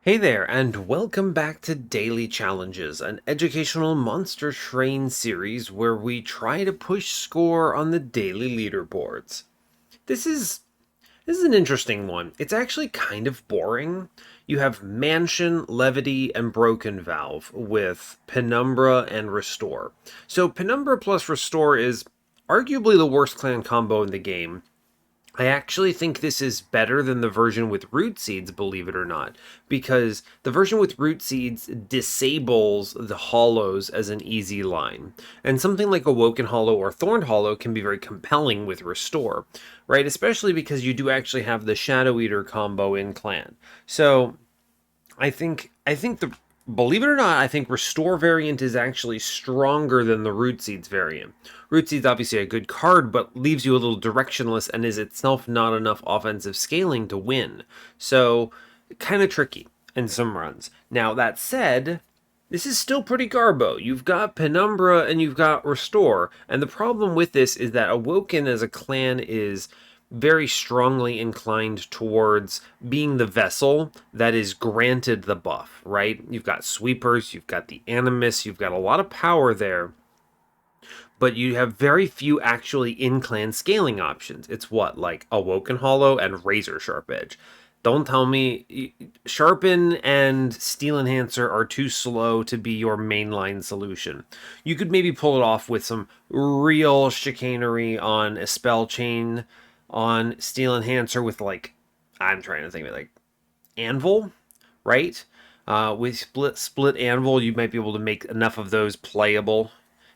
Hey there, and welcome back to Daily Challenges, an educational monster train series where we try to push score on the daily leaderboards. This is this is an interesting one. It's actually kind of boring. You have Mansion, Levity, and Broken Valve with Penumbra and Restore. So Penumbra plus Restore is arguably the worst clan combo in the game. I actually think this is better than the version with root seeds, believe it or not, because the version with root seeds disables the hollows as an easy line. And something like Awoken Hollow or Thorned Hollow can be very compelling with Restore, right? Especially because you do actually have the Shadow Eater combo in clan. So I think the believe it or not, I think Restore variant is actually stronger than the Root Seeds variant. Root Seeds obviously a good card, but leaves you a little directionless and is itself not enough offensive scaling to win. So kind of tricky in some runs. Now that said, this is still pretty garbo. You've got Penumbra and you've got Restore, and the problem with this is that Awoken as a clan is very strongly inclined towards being the vessel that is granted the buff, right? You've got sweepers, you've got the animus, you've got a lot of power there, but you have very few actually in-clan scaling options. It's what, like Awoken Hollow and Razor Sharp Edge. Don't tell me Sharpen and Steel Enhancer are too slow to be your mainline solution. You could maybe pull it off with some real chicanery on a spell chain on Steel Enhancer with like, I'm trying to think of it, like Anvil, right? With split Anvil, you might be able to make enough of those playable.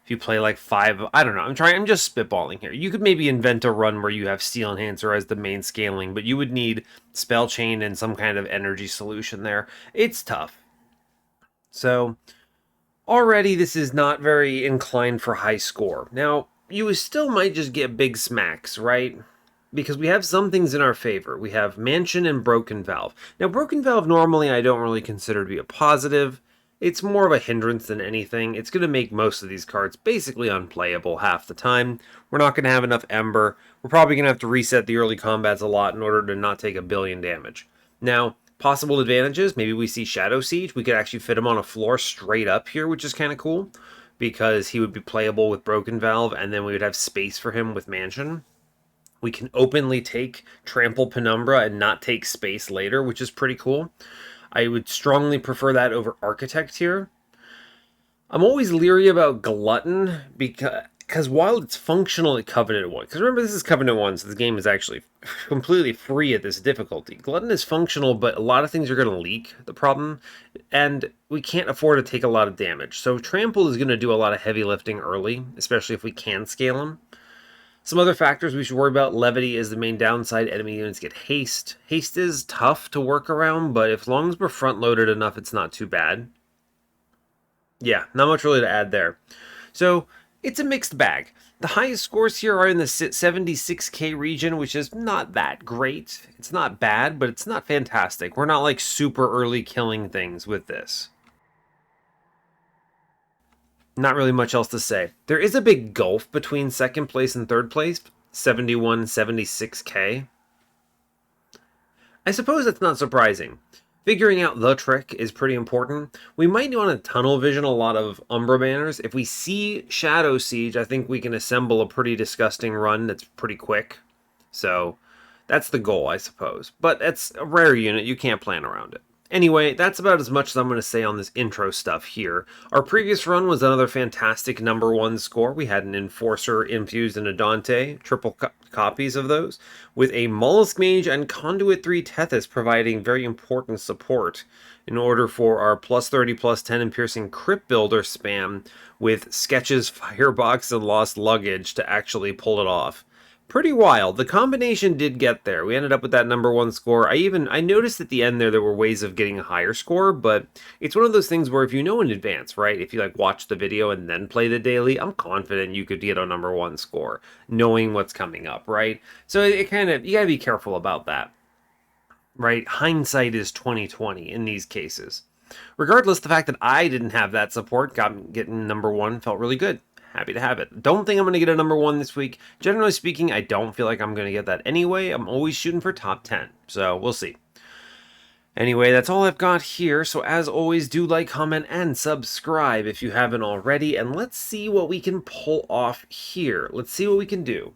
If you play like five, I don't know. I'm just spitballing here. You could maybe invent a run where you have Steel Enhancer as the main scaling, but you would need Spell Chain and some kind of energy solution there. It's tough. So already this is not very inclined for high score. Now, you still might just get big smacks, right? Because we have some things in our favor. We have Mansion and Broken Valve. Now, Broken Valve normally I don't really consider to be a positive. It's more of a hindrance than anything. It's going to make most of these cards basically unplayable half the time. We're not going to have enough Ember. We're probably going to have to reset the early combats a lot in order to not take a billion damage. Now, possible advantages, maybe we see Shadow Siege. We could actually fit him on a floor straight up here, which is kind of cool, because he would be playable with Broken Valve, and then we would have space for him with Mansion. We can openly take Trample Penumbra and not take space later, which is pretty cool. I would strongly prefer that over Architect here. I'm always leery about Glutton because while it's functional at Covenant 1, because remember this is Covenant 1, so the game is actually completely free at this difficulty. Glutton is functional, but a lot of things are going to leak, the problem, and we can't afford to take a lot of damage. So Trample is going to do a lot of heavy lifting early, especially if we can scale him. Some other factors we should worry about. Levity is the main downside. Enemy units get haste. Haste is tough to work around, but as long as we're front loaded enough, it's not too bad. Yeah, not much really to add there. So it's a mixed bag. The highest scores here are in the 76k region, which is not that great. It's not bad, but it's not fantastic. We're not like super early killing things with this. Not really much else to say. There is a big gulf between second place and third place, 71, 76k. I suppose that's not surprising. Figuring out the trick is pretty important. We might want to tunnel vision a lot of Umbra banners. If we see Shadow Siege, I think we can assemble a pretty disgusting run that's pretty quick. So that's the goal, I suppose. But it's a rare unit, you can't plan around it. Anyway, that's about as much as I'm going to say on this intro stuff here. Our previous run was another fantastic number one score. We had an Enforcer infused and a Dante, triple copies of those, with a Mollusk Mage and Conduit 3 Tethys providing very important support in order for our plus 30, plus 10 and piercing Crypt Builder spam with Sketches, Firebox, and Lost Luggage to actually pull it off. Pretty wild. The combination did get there. We ended up with that number one score. I noticed at the end there were ways of getting a higher score, but it's one of those things where if you know in advance, right? If you like watch the video and then play the daily, I'm confident you could get a number one score, knowing what's coming up, right? So it kind of, you gotta be careful about that, right? Hindsight is 2020 in these cases. Regardless, the fact that I didn't have that support, getting number one, felt really good. Happy to have it. Don't think I'm going to get a number one this week. Generally speaking, I don't feel like I'm going to get that anyway. I'm always shooting for top 10, so we'll see. Anyway, that's all I've got here, so as always, do like, comment, and subscribe if you haven't already, and let's see what we can pull off here. Let's see what we can do.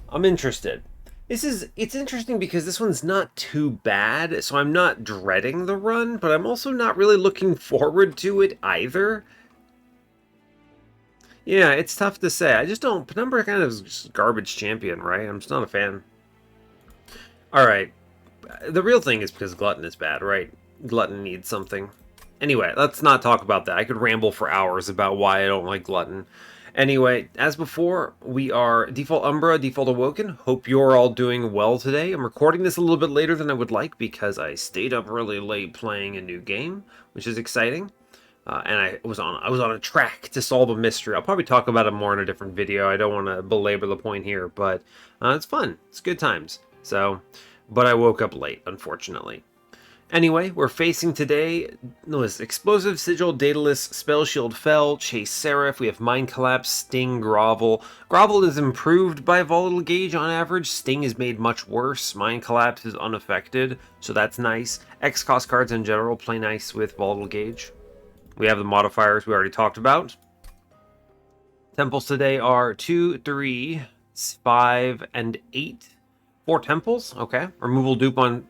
I'm interested. It's interesting because this one's not too bad, so I'm not dreading the run, but I'm also not really looking forward to it either. Yeah, it's tough to say. I just don't... Penumbra kind of is garbage champion, right? I'm just not a fan. Alright. The real thing is because Glutton is bad, right? Glutton needs something. Anyway, let's not talk about that. I could ramble for hours about why I don't like Glutton. Anyway, as before, we are default Umbra, default Awoken. Hope you're all doing well today. I'm recording this a little bit later than I would like because I stayed up really late playing a new game, which is exciting. And I was on a track to solve a mystery. I'll probably talk about it more in a different video. I don't want to belabor the point here, but it's fun. It's good times. So, but I woke up late, unfortunately. Anyway, we're facing today was Explosive, Sigil, Daedalus, Spell Shield Fell, Chaste, Seraph. We have Mind Collapse, Sting, Grovel. Grovel is improved by Volatile Gauge on average. Sting is made much worse. Mind Collapse is unaffected, so that's nice. X-Cost cards in general play nice with Volatile Gauge. We have the modifiers we already talked about. Temples today are 2, 3, 5, and 8. 4 temples, okay. Removal dupe on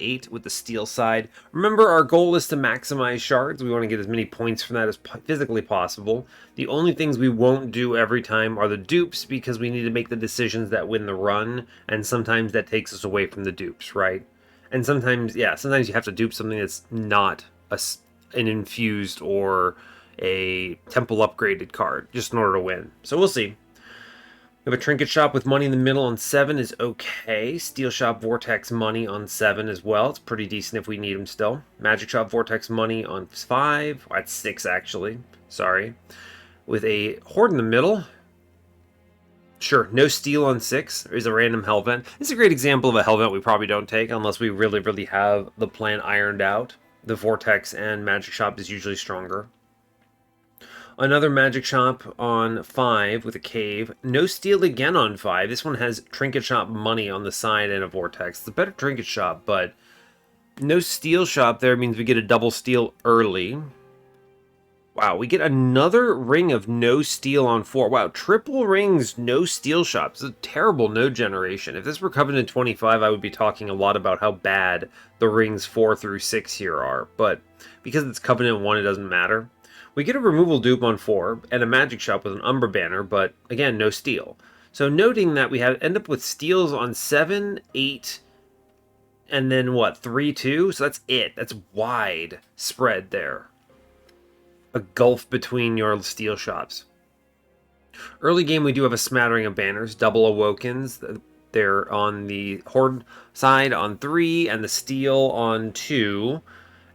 8 with the steel side. Remember, our goal is to maximize shards. We want to get as many points from that as physically possible. The only things we won't do every time are the dupes, because we need to make the decisions that win the run, and sometimes that takes us away from the dupes, right? And sometimes, yeah, sometimes you have to dupe something that's not an infused or a temple upgraded card, just in order to win. So we'll see. We have a Trinket Shop with money in the middle on 7 is okay. Steel Shop Vortex money on 7 as well. It's pretty decent if we need them still. Magic Shop Vortex money on 5. That's 6 actually. Sorry. With a Horde in the middle. Sure, no steel on 6. There is a random Hellvent. This is a great example of a Hellvent we probably don't take unless we really, really have the plan ironed out. The Vortex and Magic Shop is usually stronger. Another Magic Shop on 5 with a Cave. No Steel again on 5. This one has Trinket Shop money on the side and a Vortex. It's a better Trinket Shop, but no Steel Shop there means we get a double Steel early. Wow, we get another ring of no Steel on 4. Wow, triple rings, no Steel Shops. It's a terrible node generation. If this were Covenant 25, I would be talking a lot about how bad the rings 4 through 6 here are. But because it's Covenant 1, it doesn't matter. We get a removal dupe on 4 and a Magic Shop with an Umbra banner, but again, no steel. So noting that we end up with steals on 7, 8, and then what, 3, 2? So that's it. That's wide spread there. A gulf between your steel shops. Early game, we do have a smattering of banners. Double Awokens. They're on the Horde side on 3 and the steel on 2.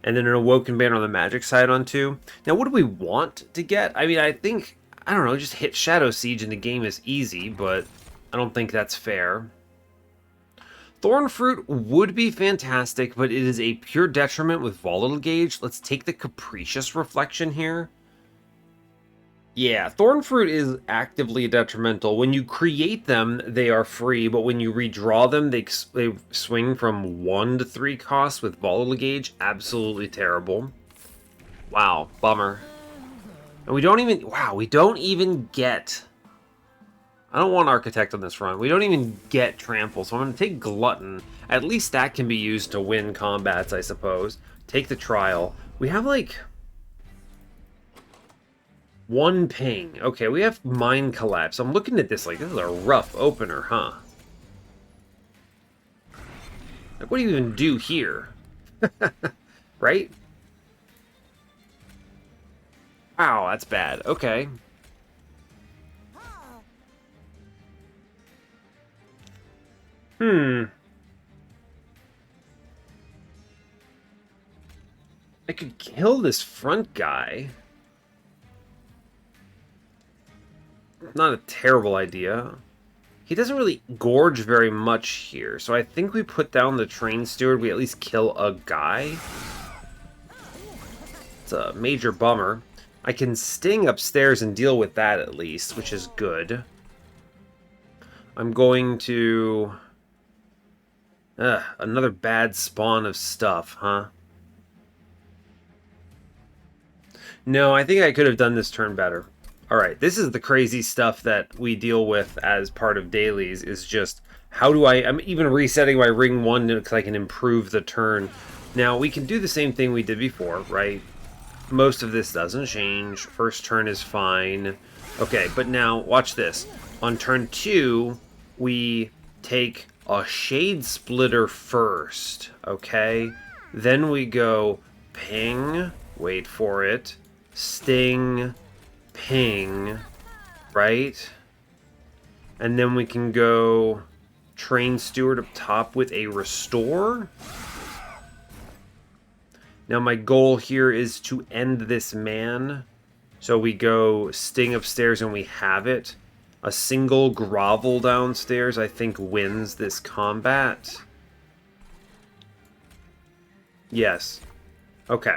And then an Awoken banner on the Magic side on 2. Now, what do we want to get? I mean, I think, I don't know, just hit Shadow Siege and the game is easy, but I don't think that's fair. Thorn Fruit would be fantastic, but it is a pure detriment with Volatile Gauge. Let's take the Capricious Reflection here. Yeah, Thorn Fruit is actively detrimental. When you create them, they are free, but when you redraw them, they swing from 1 to 3 costs with Volatile Gauge. Absolutely terrible. Wow, bummer. And we don't even... Wow, we don't even get... I don't want Architect on this run. We don't even get Trample, so I'm going to take Glutton. At least that can be used to win combats, I suppose. Take the Trial. We have, like... 1 ping. Okay, we have Mind Collapse. I'm looking at this like, this is a rough opener, huh? Like, what do you even do here? Right? Wow, that's bad. Okay. I could kill this front guy. Not a terrible idea. He doesn't really gorge very much here, so I think we put down the Train Steward. We at least kill a guy. It's a major bummer. I can sting upstairs and deal with that at least, which is good. I'm going to... Ugh, another bad spawn of stuff, huh? No, I think I could have done this turn better. Alright, this is the crazy stuff that we deal with as part of dailies, is just how do I'm even resetting my ring 1 because I can improve the turn. Now, we can do the same thing we did before, right? Most of this doesn't change. First turn is fine. Okay, but now, watch this. On turn 2, we take a Shade Splitter first, okay? Then we go ping, wait for it, sting, ping, right? And then we can go Train Steward up top with a restore. Now my goal here is to end this man. So we go sting upstairs and we have it. A single grovel downstairs, I think, wins this combat. Yes. Okay.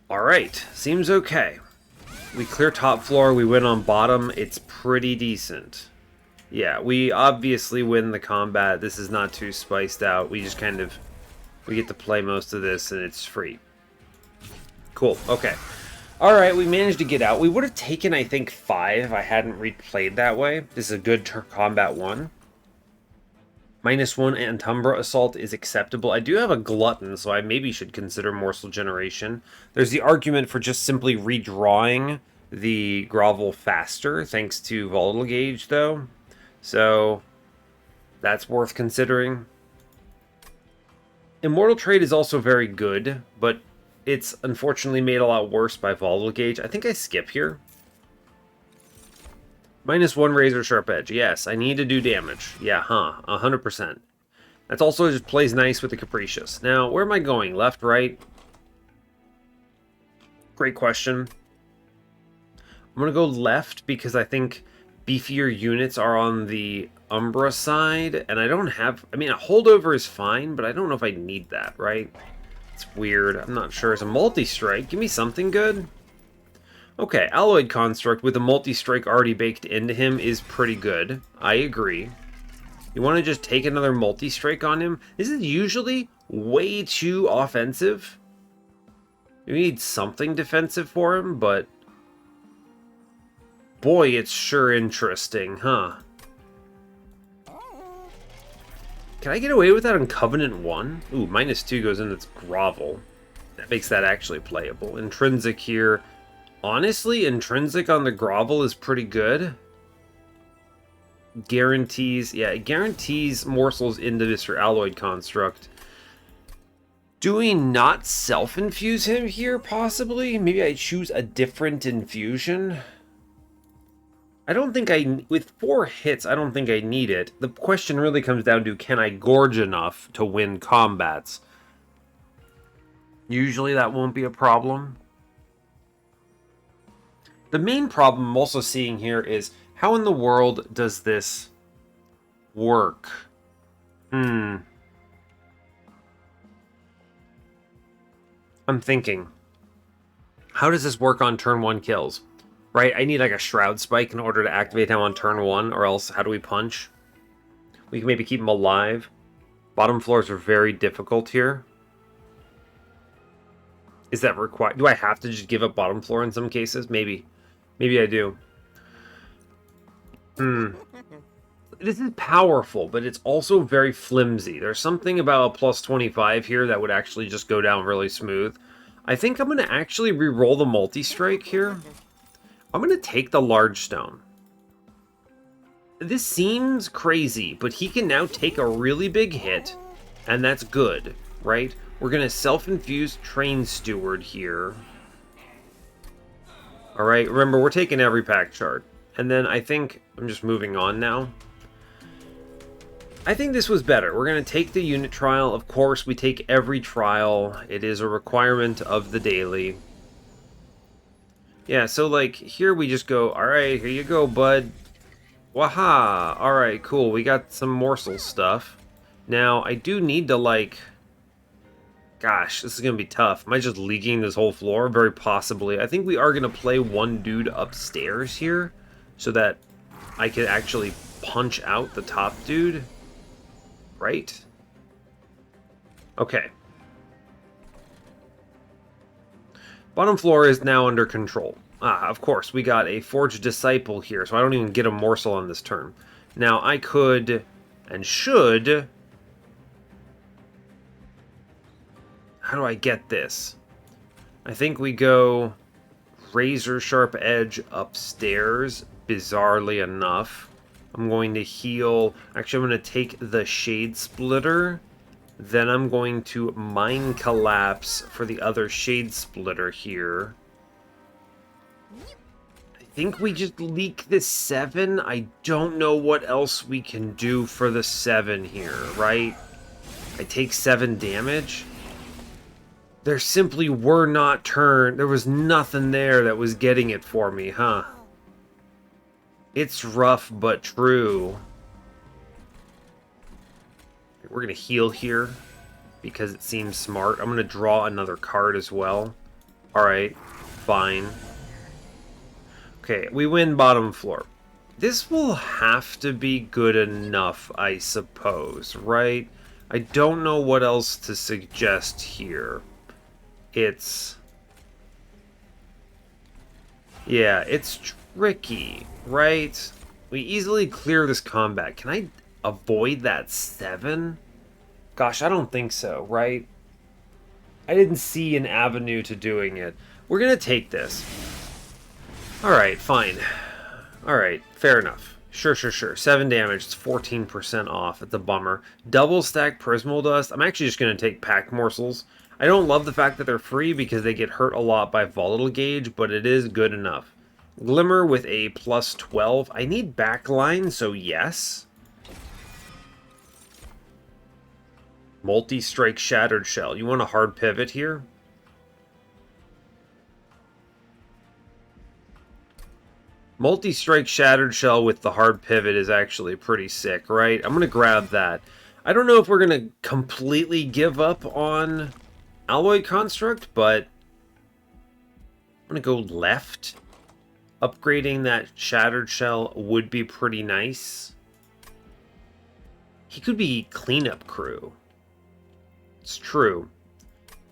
Alright, seems okay. We clear top floor, we win on bottom, it's pretty decent. Yeah, we obviously win the combat, this is not too spiced out, we just kind of, we get to play most of this and it's free. Cool, okay. Alright, we managed to get out. We would have taken, I think, 5 if I hadn't replayed that way. This is a good combat 1. -1 and Umbra Assault is acceptable. I do have a Glutton, so I maybe should consider Morsel Generation. There's the argument for just simply redrawing the Grovel faster, thanks to Volatile Gauge, though. So, that's worth considering. Immortal Trade is also very good, but it's unfortunately made a lot worse by Volatile Gauge. I think I skip here. -1 Razor Sharp Edge. Yes, I need to do damage. Yeah, 100%. That also just plays nice with the Capricious. Now, where am I going? Left, right? Great question. I'm going to go left because I think beefier units are on the Umbra side, and I don't have... I mean, a holdover is fine, but I don't know if I need that, right? It's weird. I'm not sure. It's a multi-strike. Give me something good. Okay, Alloyed Construct with a multi-strike already baked into him is pretty good. I agree. You want to just take another multi-strike on him? This is usually way too offensive. You need something defensive for him, but... boy, it's sure interesting, huh? Can I get away with that on Covenant 1? Ooh, -2 goes in its Grovel. That makes that actually playable. Intrinsic here. Honestly, Intrinsic on the Grovel is pretty good. Guarantees, yeah, it guarantees morsels into this Alloyed Construct. Do we not self-infuse him here, possibly? Maybe I choose a different infusion? I don't think with 4 hits, I don't think I need it. The question really comes down to, can I gorge enough to win combats? Usually that won't be a problem. The main problem I'm also seeing here is, how in the world does this work? I'm thinking, how does this work on turn 1 kills? Right, I need like a Shroud Spike in order to activate him on turn 1, or else how do we punch? We can maybe keep him alive. Bottom floors are very difficult here. Is that required? Do I have to just give up bottom floor in some cases? Maybe. Maybe I do. This is powerful, but it's also very flimsy. There's something about a plus 25 here that would actually just go down really smooth. I think I'm going to actually re-roll the multi-strike here. I'm going to take the large stone. This seems crazy, but he can now take a really big hit, and that's good, right? We're going to self-infuse Train Steward here. Alright, remember, we're taking every Pact Shard. And then I think, I'm just moving on now. I think this was better. We're going to take the unit trial. Of course, we take every trial. It is a requirement of the daily. Yeah, so like, here we just go, alright, here you go, bud. Waha! Alright, cool, we got some morsel stuff. Now, I do need to, like... Gosh, this is going to be tough. Am I just leaking this whole floor? Very possibly. I think we are going to play one dude upstairs here, so that I can actually punch out the top dude. Right? Okay. Bottom floor is now under control. Ah, of course, we got a Forged Disciple here, so I don't even get a morsel on this turn. Now, I could and should... How do I get this? I think we go Razor Sharp Edge upstairs, bizarrely enough. I'm going to heal... Actually, I'm going to take the Shade Splitter. Then I'm going to Mind Collapse for the other Shade Splitter here. I think we just leak this 7. I don't know what else we can do for the 7 here, right? I take 7 damage. There simply were not turn. There was nothing there that was getting it for me, huh? It's rough but true. We're going to heal here because it seems smart. I'm going to draw another card as well. Alright, fine. Okay, we win bottom floor. This will have to be good enough, I suppose, right? I don't know what else to suggest here. It's... Yeah, it's tricky, right? We easily clear this combat. Can I avoid that 7? Gosh, I don't think so, right? I didn't see an avenue to doing it. We're gonna take this. Alright, fine. Alright, fair enough. Sure. 7 damage, it's 14% off. It's a bummer. Double stack Prismal Dust. I'm actually just gonna take Pact Morsels. I don't love the fact that they're free because they get hurt a lot by Volatile Gauge, but it is good enough. Glimmer with a plus 12. I need backline, so yes. Multi-strike Shattered Shell. You want a hard pivot here? Multi-strike Shattered Shell with the hard pivot is actually pretty sick, right? I'm going to grab that. I don't know if we're going to completely give up on Alloy Construct, but I'm going to go left. Upgrading that Shattered Shell would be pretty nice. He could be Cleanup Crew. It's true.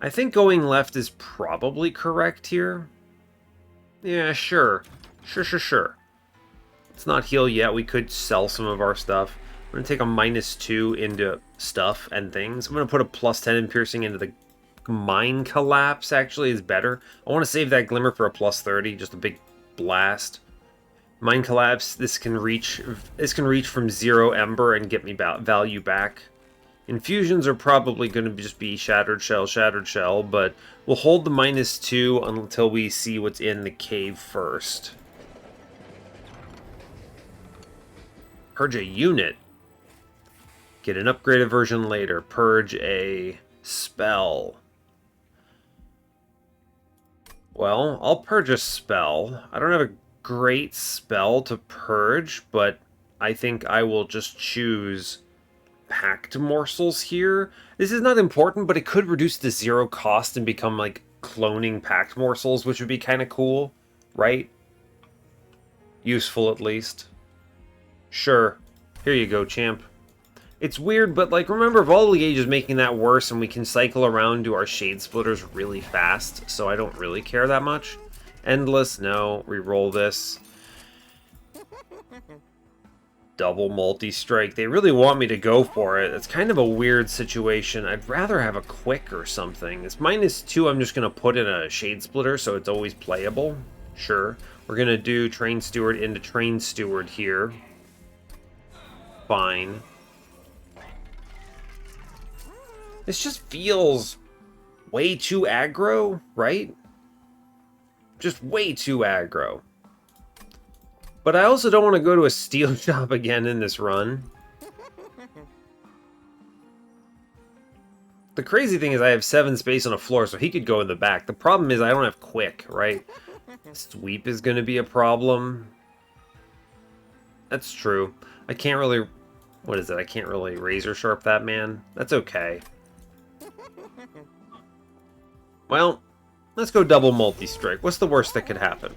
I think going left is probably correct here. Yeah, sure. Sure. Let's not heal yet. We could sell some of our stuff. I'm going to take a -2 into stuff and things. I'm going to put a +10 in piercing into the Mind Collapse, actually, is better. I want to save that Glimmer for a +30, just a big blast. Mind Collapse, this can reach from 0 Ember and get me value back. Infusions are probably going to just be Shattered Shell, but we'll hold the -2 until we see what's in the cave first. Purge a unit. Get an upgraded version later. Purge a spell. Well, I'll purge a spell. I don't have a great spell to purge, but I think I will just choose Pact Morsels here. This is not important, but it could reduce the 0 cost and become like cloning Pact Morsels, which would be kind of cool, right? Useful at least. Sure. Here you go, champ. It's weird, but like, remember, Volatile Gauge is making that worse, and we can cycle around to our Shade Splitters really fast, so I don't really care that much. Endless, no. Reroll this. Double multi-strike. They really want me to go for it. It's kind of a weird situation. I'd rather have a quick or something. It's -2. I'm just going to put in a Shade Splitter so it's always playable. Sure. We're going to do Train Steward into Train Steward here. Fine. This just feels way too aggro, right? Just way too aggro. But I also don't want to go to a steel shop again in this run. The crazy thing is I have 7 space on a floor, so he could go in the back. The problem is I don't have quick, right? Sweep is going to be a problem. That's true. I can't really... What is it? I can't really razor sharp that man. That's okay. Well, let's go double multi-strike. What's the worst that could happen?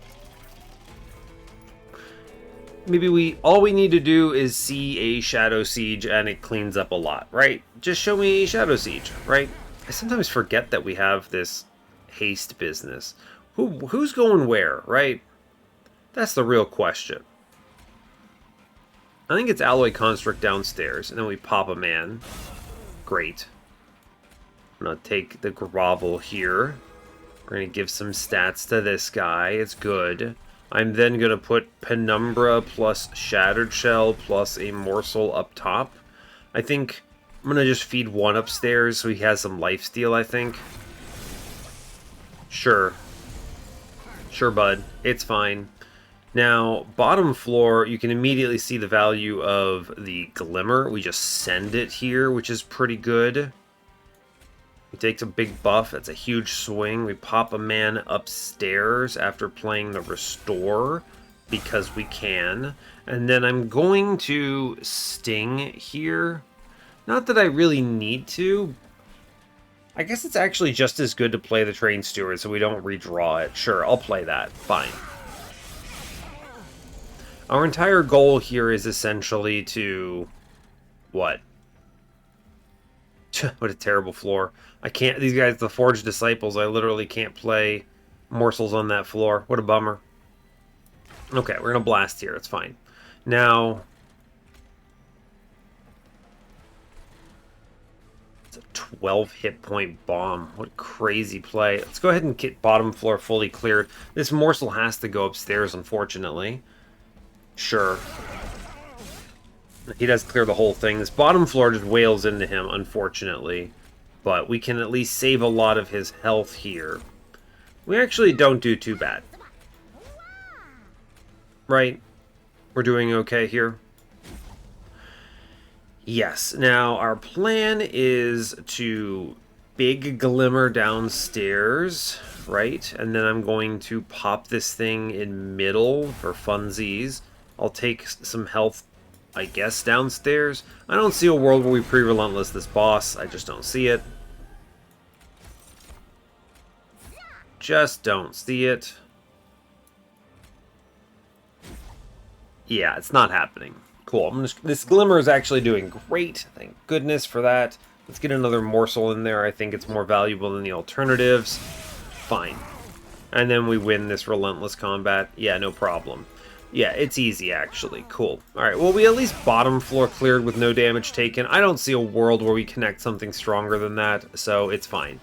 Maybe all we need to do is see a Shadow Siege and it cleans up a lot, right? Just show me a Shadow Siege, right? I sometimes forget that we have this haste business. Who's going where, right? That's the real question. I think it's Alloy Construct downstairs, and then we pop a man. Great. I'm gonna take the grovel here. We're gonna give some stats to this guy. It's good. I'm then going to put Penumbra plus Shattered Shell plus a morsel up top. I think I'm going to just feed one upstairs so he has some lifesteal, I think. Sure. Sure, bud. It's fine. Now, bottom floor, you can immediately see the value of the Glimmer. We just send it here, which is pretty good. He takes a big buff. That's a huge swing. We pop a man upstairs after playing the Restore because we can. And then I'm going to Sting here. Not that I really need to. I guess it's actually just as good to play the Train Steward so we don't redraw it. Sure, I'll play that. Fine. Our entire goal here is essentially to... What? What a terrible floor. I can't... These guys, the Forged Disciples, I literally can't play morsels on that floor. What a bummer. Okay, we're going to blast here. It's fine. Now... It's a 12 hit point bomb. What a crazy play. Let's go ahead and get bottom floor fully cleared. This morsel has to go upstairs, unfortunately. Sure. He does clear the whole thing. This bottom floor just wails into him, unfortunately. But we can at least save a lot of his health here. We actually don't do too bad. Right? We're doing okay here. Yes. Now, our plan is to big Glimmer downstairs, right? And then I'm going to pop this thing in middle for funsies. I'll take some health, I guess, downstairs. I don't see a world where we pre-relentless this boss. I just don't see it. Just don't see it. Yeah, it's not happening. Cool. This Glimmer is actually doing great. Thank goodness for that. Let's get another morsel in there. I think it's more valuable than the alternatives. Fine. And then we win this relentless combat. Yeah, no problem. Yeah, it's easy, actually. Cool. Alright, well, we at least bottom floor cleared with no damage taken. I don't see a world where we connect something stronger than that, so it's fine.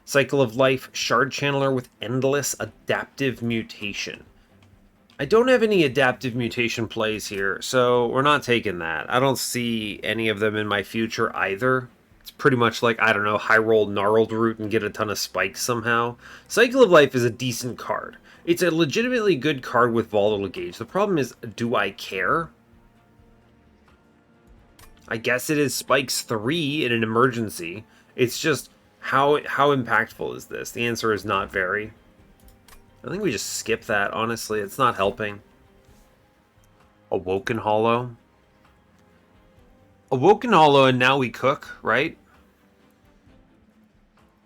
Cycle of Life, Shard Channeler with Endless Adaptive Mutation. I don't have any adaptive mutation plays here, so we're not taking that. I don't see any of them in my future either. It's pretty much like, I don't know, high roll Gnarled Root and get a ton of spikes somehow. Cycle of Life is a decent card. It's a legitimately good card with Volatile Gauge. The problem is, do I care? I guess it is Spikes 3 in an emergency. It's just, how impactful is this? The answer is not very. I think we just skip that, honestly. It's not helping. Awoken Hollow. Awoken Hollow, and now we cook, right?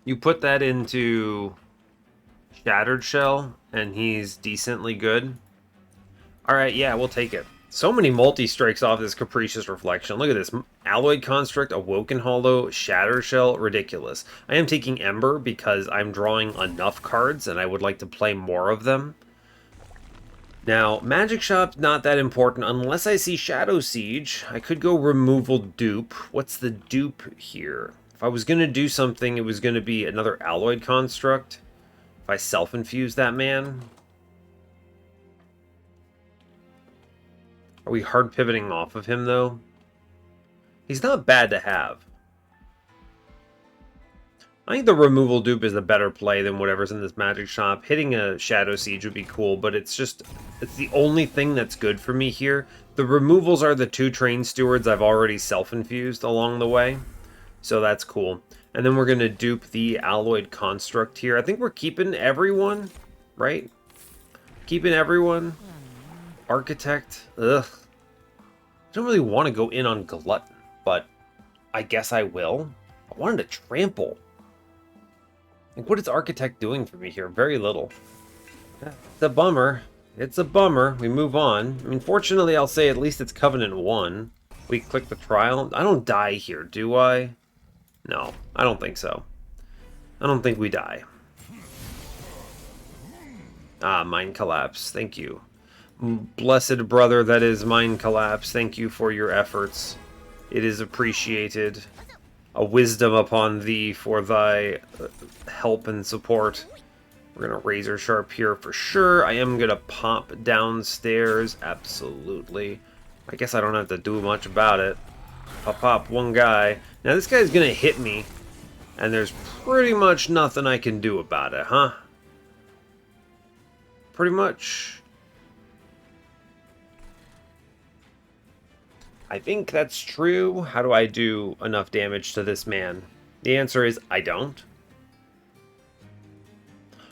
You put that into Shattered Shell, and he's decently good. Alright, yeah, we'll take it. So many multi-strikes off this Capricious Reflection. Look at this. Alloyed Construct, Awoken Hollow, Shatter Shell, ridiculous. I am taking Ember because I'm drawing enough cards and I would like to play more of them. Now, Magic Shop, not that important unless I see Shadow Siege. I could go Removal Dupe. What's the dupe here? If I was going to do something, it was going to be another Alloyed Construct. If I self-infuse that man... Are we hard pivoting off of him, though? He's not bad to have. I think the Removal Dupe is a better play than whatever's in this Magic Shop. Hitting a Shadow Siege would be cool, but it's the only thing that's good for me here. The removals are the 2 Train Stewards I've already self-infused along the way, so that's cool. And then we're going to dupe the Alloyed Construct here. I think we're keeping everyone, right? Keeping everyone. Architect, ugh. I don't really want to go in on Glutton, but I guess I will. I wanted to trample. Like, what is Architect doing for me here? Very little. It's a bummer. It's a bummer. We move on. I mean, fortunately, I'll say at least it's Covenant 1. We click the trial. I don't die here, do I? No, I don't think so. I don't think we die. Ah, Mind Collapse. Thank you. Blessed brother that is Mind Collapse, thank you for your efforts. It is appreciated. A wisdom upon thee for thy help and support. We're going to razor sharp here for sure. I am going to pop downstairs. Absolutely. I guess I don't have to do much about it. Pop one guy. Now this guy's going to hit me. And there's pretty much nothing I can do about it, huh? Pretty much. I think that's true. How do I do enough damage to this man? The answer is I don't.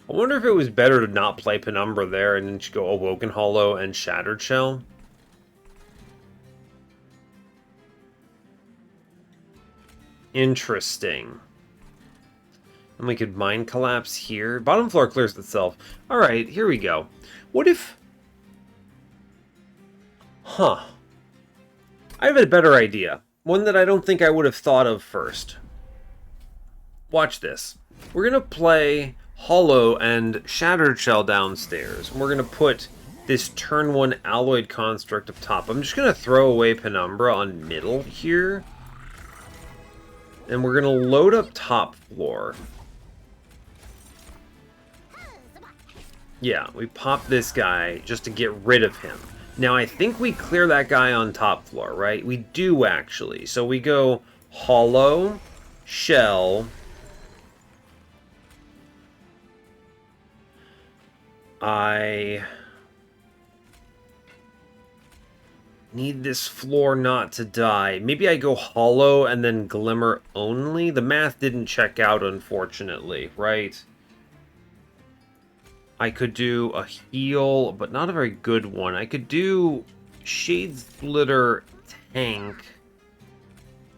I wonder if it was better to not play Penumbra there and then just go Awoken Hollow and Shattered Shell. Interesting. And we could Mind Collapse here. Bottom floor clears itself. Alright, here we go. What if... Huh. I have a better idea. One that I don't think I would have thought of first. Watch this. We're going to play Hollow and Shattered Shell downstairs. And we're going to put this turn 1 Alloyed Construct up top. I'm just going to throw away Penumbra on middle here. And we're going to load up top floor. Yeah, we pop this guy just to get rid of him. Now, I think we clear that guy on top floor, right? We do, actually. So we go Hollow, Shell. I need this floor not to die. Maybe I go Hollow and then Glimmer only? The math didn't check out, unfortunately, right? I could do a heal, but not a very good one. I could do Shade Splitter tank,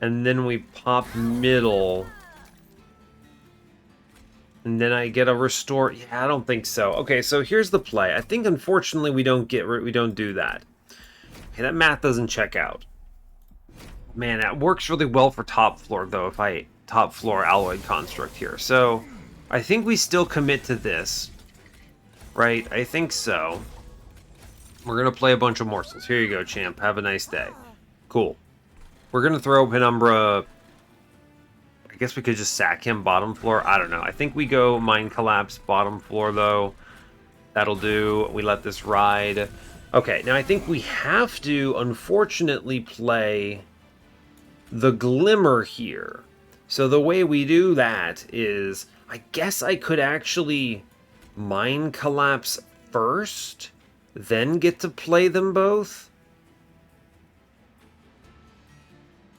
and then we pop middle, and then I get a restore. Yeah, I don't think so. Okay, so here's the play. I think unfortunately we don't do that. Okay, that math doesn't check out. Man, that works really well for top floor though. If I top floor Alloyed Construct here, so I think we still commit to this. Right, I think so. We're going to play a bunch of morsels. Here you go, champ. Have a nice day. Cool. We're going to throw Penumbra... I guess we could just sack him bottom floor. I don't know. I think we go Mind Collapse bottom floor, though. That'll do. We let this ride. Okay, now I think we have to, unfortunately, play the Glimmer here. So the way we do that is... I guess I could actually... Mind Collapse first, then get to play them both?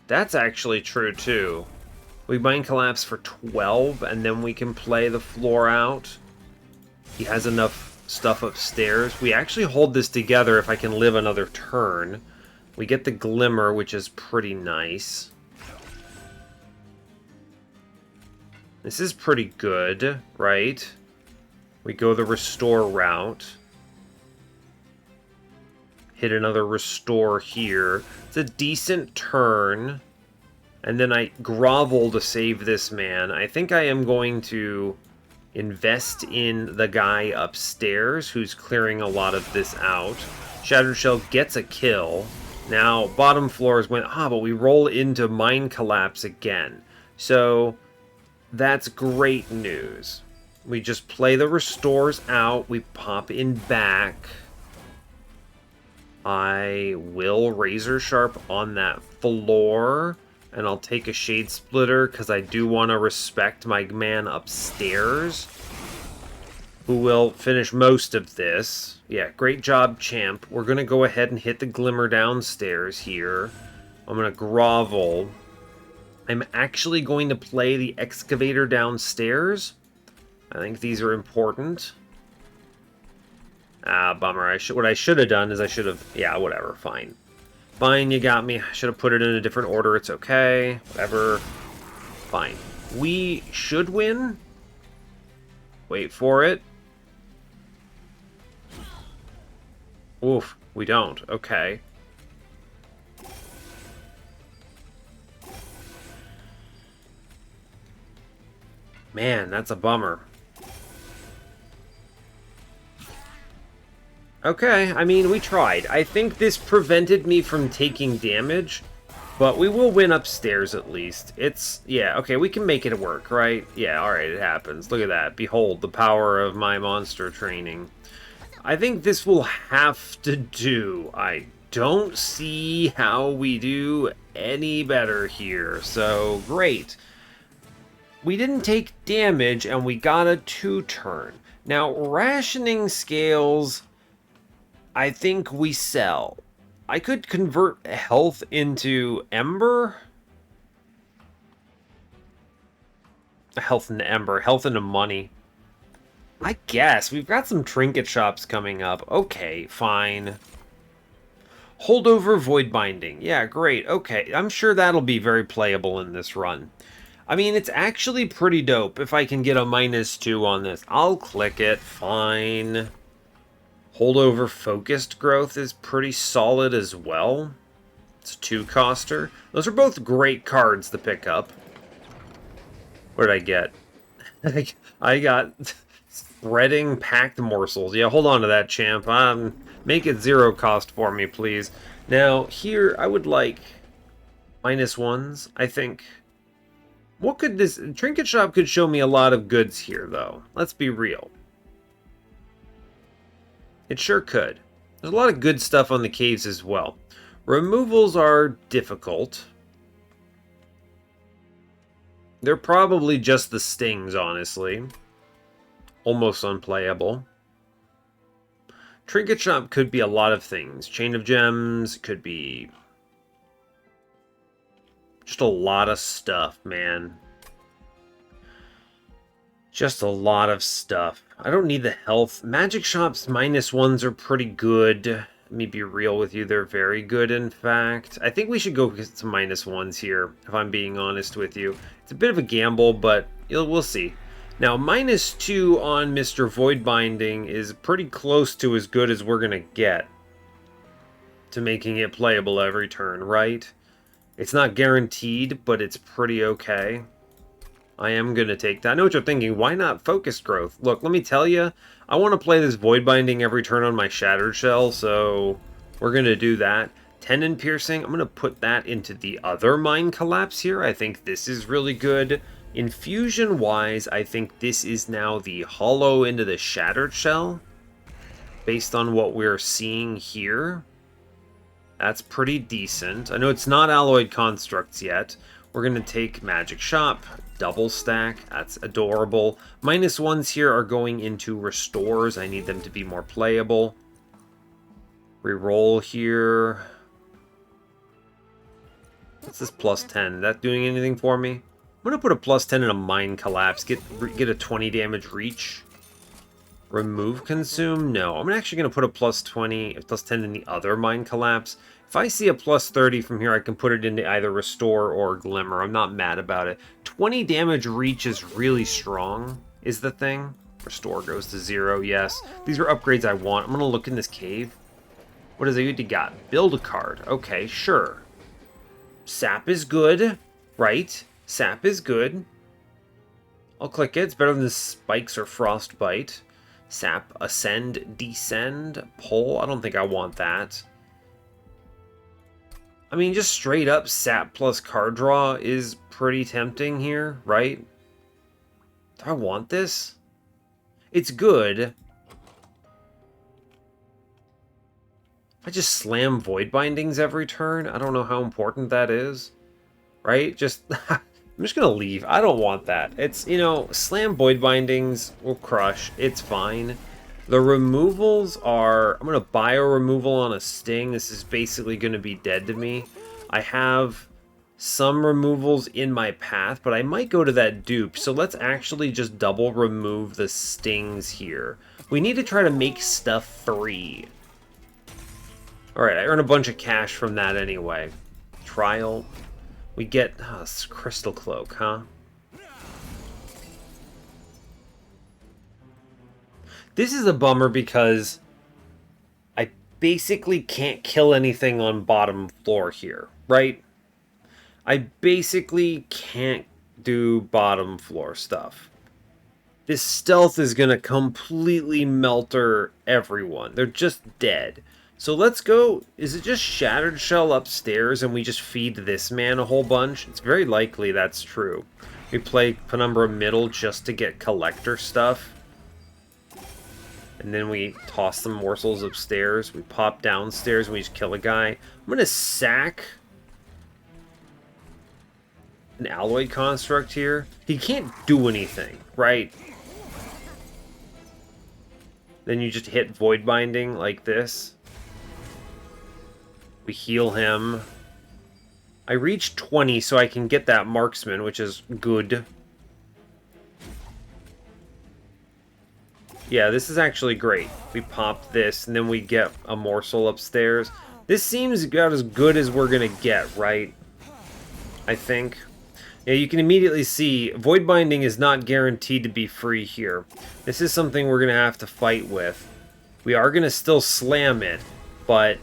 That's actually true, too. We Mind Collapse for 12, and then we can play the floor out. He has enough stuff upstairs. We actually hold this together if I can live another turn. We get the Glimmer, which is pretty nice. This is pretty good, right? We go the restore route. Hit another restore here. It's a decent turn. And then I grovel to save this man. I think I am going to invest in the guy upstairs who's clearing a lot of this out. Shattered Shell gets a kill. Now, bottom floors went, but we roll into Mind Collapse again. So, that's great news. We just play the restores out. We pop in back. I will razor sharp on that floor. And I'll take a Shade Splitter because I do want to respect my man upstairs, who will finish most of this. Yeah, great job, champ. We're going to go ahead and hit the Glimmer downstairs here. I'm going to grovel. I'm actually going to play the Excavator downstairs. I think these are important. Bummer. What I should have done is I should have... Yeah, whatever. Fine. Fine, you got me. I should have put it in a different order. It's okay. Whatever. Fine. We should win. Wait for it. Oof, we don't. Okay. Man, that's a bummer. Okay, I mean, we tried. I think this prevented me from taking damage, but we will win upstairs at least. It's, yeah, okay, we can make it work, right? Yeah, alright, it happens. Look at that. Behold, the power of my monster training. I think this will have to do. I don't see how we do any better here, so great. We didn't take damage, and we got a 2-turn. Now, rationing scales, I think we sell. I could convert health into Ember. Health into Ember. Health into money. I guess. We've got some trinket shops coming up. Okay, fine. Holdover Void Binding. Yeah, great. Okay, I'm sure that'll be very playable in this run. I mean, it's actually pretty dope if I can get a -2 on this. I'll click it. Fine. Holdover Focused Growth is pretty solid as well. It's a 2-coster. Those are both great cards to pick up. What did I get? I got Spreading Packed Morsels. Yeah, hold on to that, champ. Make it 0 cost for me, please. Now, here, I would like -1s, I think. What could this... Trinket Shop could show me a lot of goods here, though. Let's be real. It sure could. There's a lot of good stuff on the caves as well. Removals are difficult. They're probably just the stings, honestly. Almost unplayable. Trinket Shop could be a lot of things. Chain of Gems could be... just a lot of stuff, man. Just a lot of stuff. I don't need the health. Magic Shop's -1s are pretty good. Let me be real with you. They're very good, in fact. I think we should go get some -1s here, if I'm being honest with you. It's a bit of a gamble, but we'll see. Now, -2 on Mr. Void Binding is pretty close to as good as we're going to get to making it playable every turn, right? It's not guaranteed, but it's pretty okay. I am going to take that. I know what you're thinking. Why not Focused Growth? Look, let me tell you, I want to play this Void Binding every turn on my Shattered Shell, so we're going to do that. Tendon Piercing, I'm going to put that into the other Mind Collapse here. I think this is really good. Infusion-wise, I think this is now the Hollow into the Shattered Shell, based on what we're seeing here. That's pretty decent. I know it's not Alloyed Constructs yet. We're going to take Magic Shop, double stack. That's adorable. -1s here are going into Restores. I need them to be more playable. Reroll here. What's this +10? Is that doing anything for me? I'm going to put a +10 in a Mind Collapse. Get a 20 damage reach. Remove Consume? No. I'm actually going to put a +20, +10 in the other Mind Collapse. If I see a +30 from here, I can put it into either Restore or Glimmer. I'm not mad about it. 20 damage reach is really strong, is the thing. Restore goes to 0, yes. These are upgrades I want. I'm going to look in this cave. What is it you got? Build a card. Okay, sure. Sap is good, right? Sap is good. I'll click it. It's better than Spikes or Frostbite. Sap, Ascend, Descend, Pull. I don't think I want that. I mean, just straight up Sap plus card draw is pretty tempting here, right? Do I want this? It's good. I just slam Void Bindings every turn. I don't know how important that is, right? Just... I'm just going to leave. I don't want that. It's, slam Void Bindings will crush. It's fine. The removals are... I'm going to bio removal on a Sting. This is basically going to be dead to me. I have some removals in my path, but I might go to that dupe. So let's actually just double remove the Stings here. We need to try to make stuff free. Alright, I earn a bunch of cash from that anyway. Trial... We get Crystal Cloak, huh? This is a bummer because basically can't kill anything on bottom floor here, right? I basically can't do bottom floor stuff. This stealth is going to completely melter everyone. They're just dead. So let's go. Is it just Shattered Shell upstairs and we just feed this man a whole bunch? It's very likely that's true. We play Penumbra middle just to get collector stuff. And then we toss some morsels upstairs. We pop downstairs and we just kill a guy. I'm going to sack an alloyed construct here. He can't do anything, right? Then you just hit Void Binding like this. We heal him. I reached 20 so I can get that marksman, which is good. Yeah, this is actually great. We pop this, and then we get a morsel upstairs. This seems about as good as we're going to get, right? I think. Yeah, you can immediately see Void Binding is not guaranteed to be free here. This is something we're going to have to fight with. We are going to still slam it, but,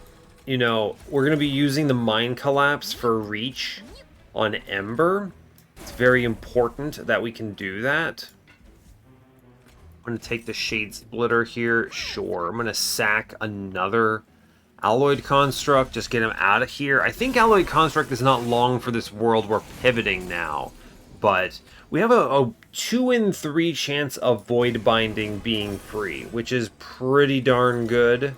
you know, we're going to be using the Mind Collapse for reach on Ember. It's very important that we can do that. I'm going to take the Shade Splitter here. Sure. I'm going to sack another Alloyed Construct. Just get him out of here. I think Alloyed Construct is not long for this world. We're pivoting now. But we have a 2 in 3 chance of Void Binding being free, which is pretty darn good,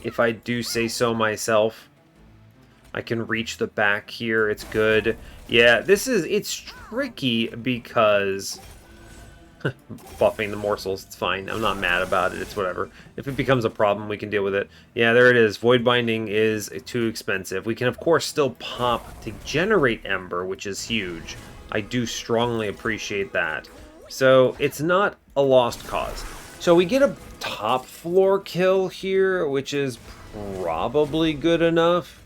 if I do say so myself. I can reach the back here. It's good. Yeah, it's tricky because buffing the morsels, it's fine. I'm not mad about it. It's whatever. If it becomes a problem, we can deal with it. Yeah, there it is. Void Binding is too expensive. We can, of course, still pop to generate Ember, which is huge. I do strongly appreciate that. So, it's not a lost cause. So, we get a top floor kill here, which is probably good enough.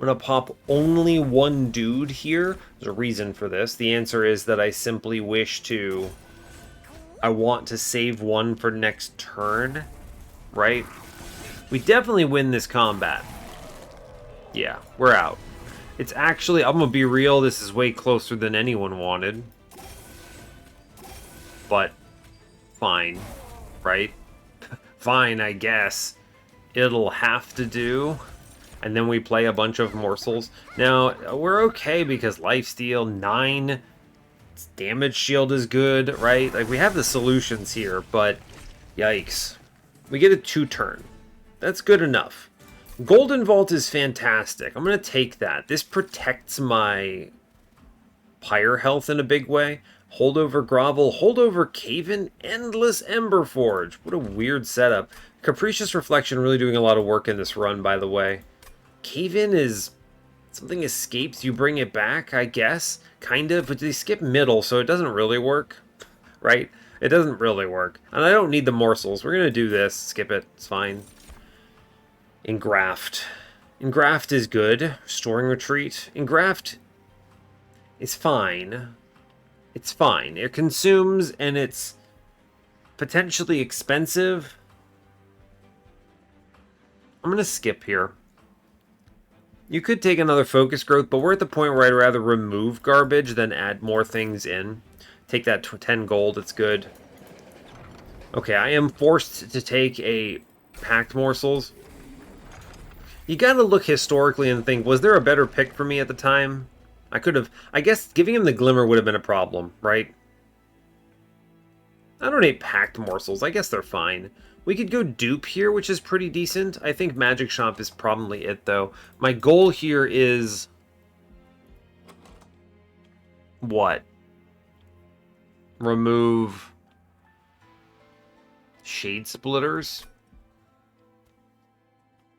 I'm going to pop only one dude here. There's a reason for this. The answer is that I simply wish to... I want to save one for next turn, right? We definitely win this combat. Yeah, we're out. It's actually, I'm going to be real, this is way closer than anyone wanted. But, fine, right? Fine, I guess. It'll have to do. And then we play a bunch of morsels. Now, we're okay because lifesteal, 9... damage shield is good, right? Like, we have the solutions here, but yikes. We get a 2-turn. That's good enough. Golden Vault is fantastic. I'm going to take that. This protects my Pyre health in a big way. Holdover Grovel, Holdover Cave-in, Endless Ember Forge. What a weird setup. Capricious Reflection really doing a lot of work in this run, by the way. Cave-in is... something escapes, you bring it back, I guess. Kind of, but they skip middle, so it doesn't really work. Right? It doesn't really work. And I don't need the morsels. We're going to do this. Skip it. It's fine. Engraft. Engraft is good. Restoring Retreat. Engraft is fine. It's fine. It consumes, and it's potentially expensive. I'm going to skip here. You could take another focus growth, but we're at the point where I'd rather remove garbage than add more things in. Take that 10 gold, it's good. Okay, I am forced to take a Pact Morsels. You gotta look historically and think, was there a better pick for me at the time? I could have... I guess giving him the Glimmer would have been a problem, right? I don't hate Pact Morsels, I guess they're fine. We could go dupe here, which is pretty decent. I think Magic Shop is probably it, though. My goal here is... what? Remove... Shade Splitters?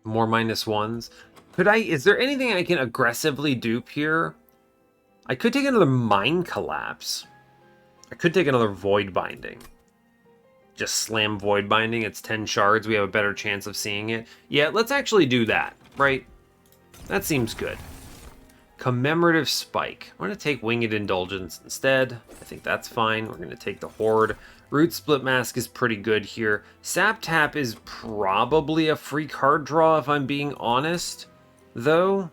More -1s? Could I... is there anything I can aggressively dupe here? I could take another Mind Collapse. I could take another Void Binding. Just slam Void Binding, it's 10 shards, we have a better chance of seeing it. Yeah, let's actually do that, right? That seems good. Commemorative Spike. I'm going to take Winged Indulgence instead. I think that's fine. We're going to take the Horde. Root Split Mask is pretty good here. Sap Tap is probably a free card draw if I'm being honest, though.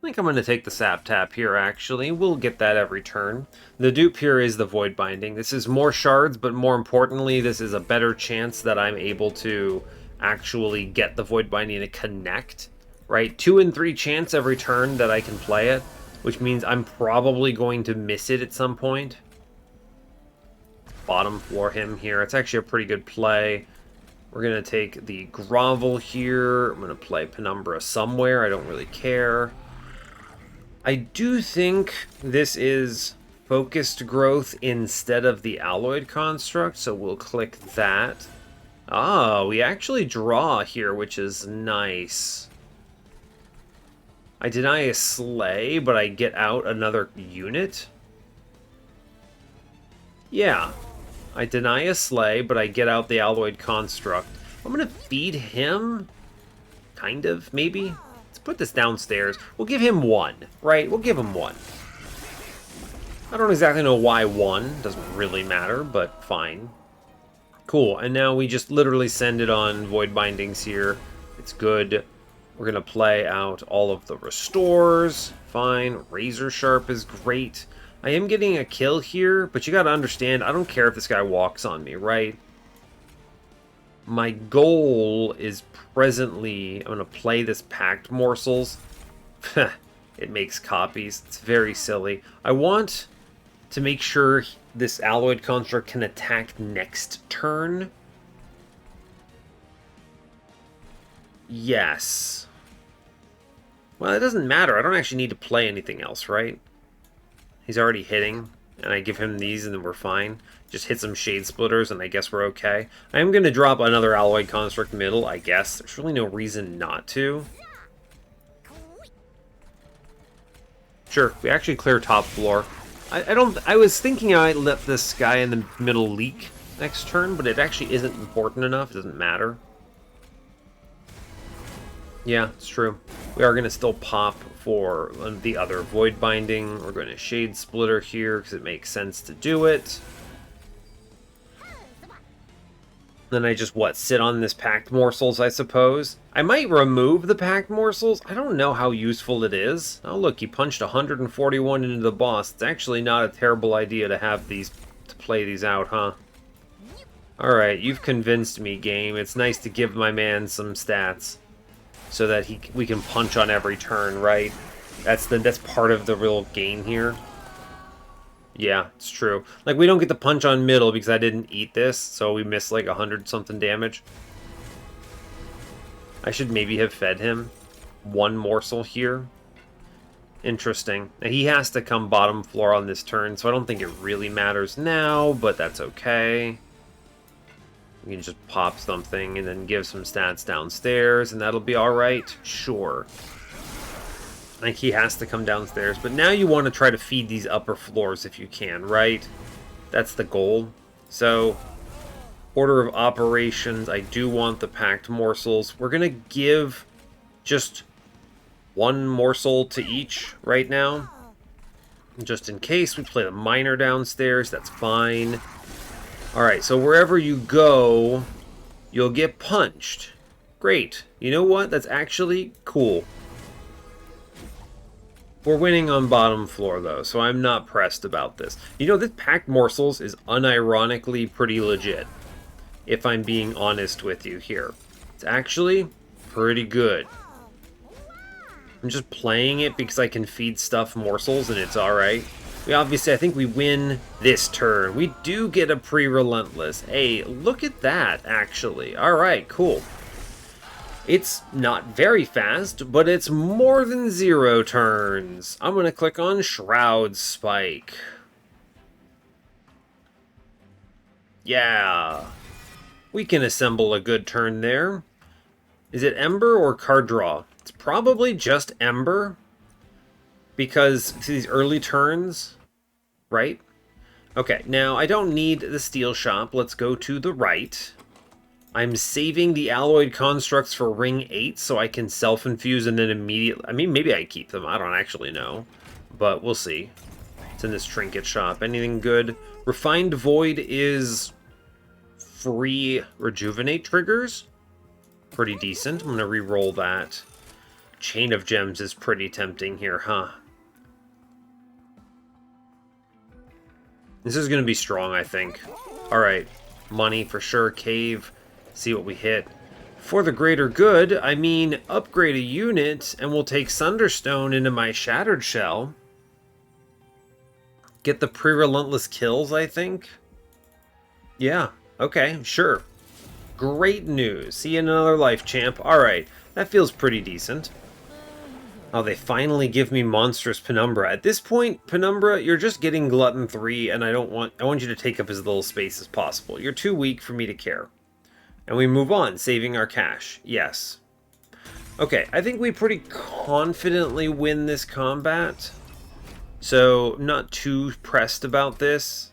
I think I'm going to take the Sap Tap here, actually. We'll get that every turn. The dupe here is the Void Binding. This is more shards, but more importantly, this is a better chance that I'm able to actually get the Void Binding to connect, right? 2 and 3 chance every turn that I can play it, which means I'm probably going to miss it at some point. Bottom floor him here. It's actually a pretty good play. We're going to take the Grovel here. I'm going to play Penumbra somewhere. I don't really care. I do think this is Focused Growth instead of the Alloyed Construct, so we'll click that. Ah, we actually draw here, which is nice. I deny a Slay, but I get out another unit? Yeah. I deny a Slay, but I get out the Alloyed Construct. I'm going to feed him? Kind of, maybe? Let's put this downstairs. We'll give him 1, right? We'll give him 1. I don't exactly know why 1. Doesn't really matter, but fine. Cool, and now we just literally send it on Void Bindings here. It's good. We're going to play out all of the restores. Fine. Razor Sharp is great. I am getting a kill here, but you got to understand, I don't care if this guy walks on me, right? My goal is presently, I'm going to play this Pact Morsels. It makes copies. It's very silly. I want to make sure this Alloyed Construct can attack next turn. Yes. Well, it doesn't matter. I don't actually need to play anything else, right? He's already hitting, and I give him these, and then we're fine. Just hit some Shade Splitters, and I guess we're okay. I am going to drop another Alloyed Construct middle, I guess. There's really no reason not to. Sure, we actually clear top floor. I was thinking I might let this guy in the middle leak next turn, but it actually isn't important enough. It doesn't matter. Yeah, it's true. We are going to still pop for the other Void Binding. We're going to Shade Splitter here because it makes sense to do it. Then I just, sit on this Pact Morsels, I suppose. I might remove the Pact Morsels. I don't know how useful it is. Oh, look, he punched 141 into the boss. It's actually not a terrible idea to have these, to play these out, huh? Alright, you've convinced me, game. It's nice to give my man some stats so that we can punch on every turn, right? That's part of the real game here. Yeah, it's true. Like, we don't get the punch on middle because I didn't eat this, so we missed like 100-something damage. I should maybe have fed him 1 morsel here. Interesting. Now, he has to come bottom floor on this turn, so I don't think it really matters now, but that's okay. We can just pop something and then give some stats downstairs, and that'll be alright. Sure. Like, he has to come downstairs. But now you want to try to feed these upper floors if you can, right? That's the goal. So, order of operations, I do want the Pact Morsels. We're going to give just 1 morsel to each right now. Just in case we play the Miner downstairs, that's fine. Alright, so wherever you go, you'll get punched. Great. You know what? That's actually cool. We're winning on bottom floor, though, so I'm not pressed about this. You know, this Pact Morsels is unironically pretty legit, if I'm being honest with you here. It's actually pretty good. I'm just playing it because I can feed stuff morsels, and it's alright. I think we win this turn. We do get a pre-relentless. Hey, look at that, actually. Alright, cool. It's not very fast, but it's more than 0 turns. I'm going to click on Shroud Spike. Yeah. We can assemble a good turn there. Is it Ember or card draw? It's probably just Ember. Because these early turns, right? Okay, now I don't need the Steel Shop. Let's go to the right. I'm saving the alloyed constructs for ring 8 so I can self-infuse and then immediately... I mean, maybe I keep them. I don't actually know. But we'll see. It's in this trinket shop. Anything good? Refined Void is free rejuvenate triggers. Pretty decent. I'm going to re-roll that. Chain of Gems is pretty tempting here, huh? This is going to be strong, I think. Alright. Money for sure. Cave. See what we hit. For the greater good, I mean, upgrade a unit, and we'll take Sunderstone into my Shattered Shell. Get the pre-relentless kills, I think. Yeah, okay, sure. Great news. See you in another life, champ. Alright, that feels pretty decent. Oh, they finally give me monstrous Penumbra. At this point, Penumbra, you're just getting Glutton 3, and I want you to take up as little space as possible. You're too weak for me to care. And we move on, saving our cash. Yes. Okay, I think we pretty confidently win this combat. So, not too pressed about this.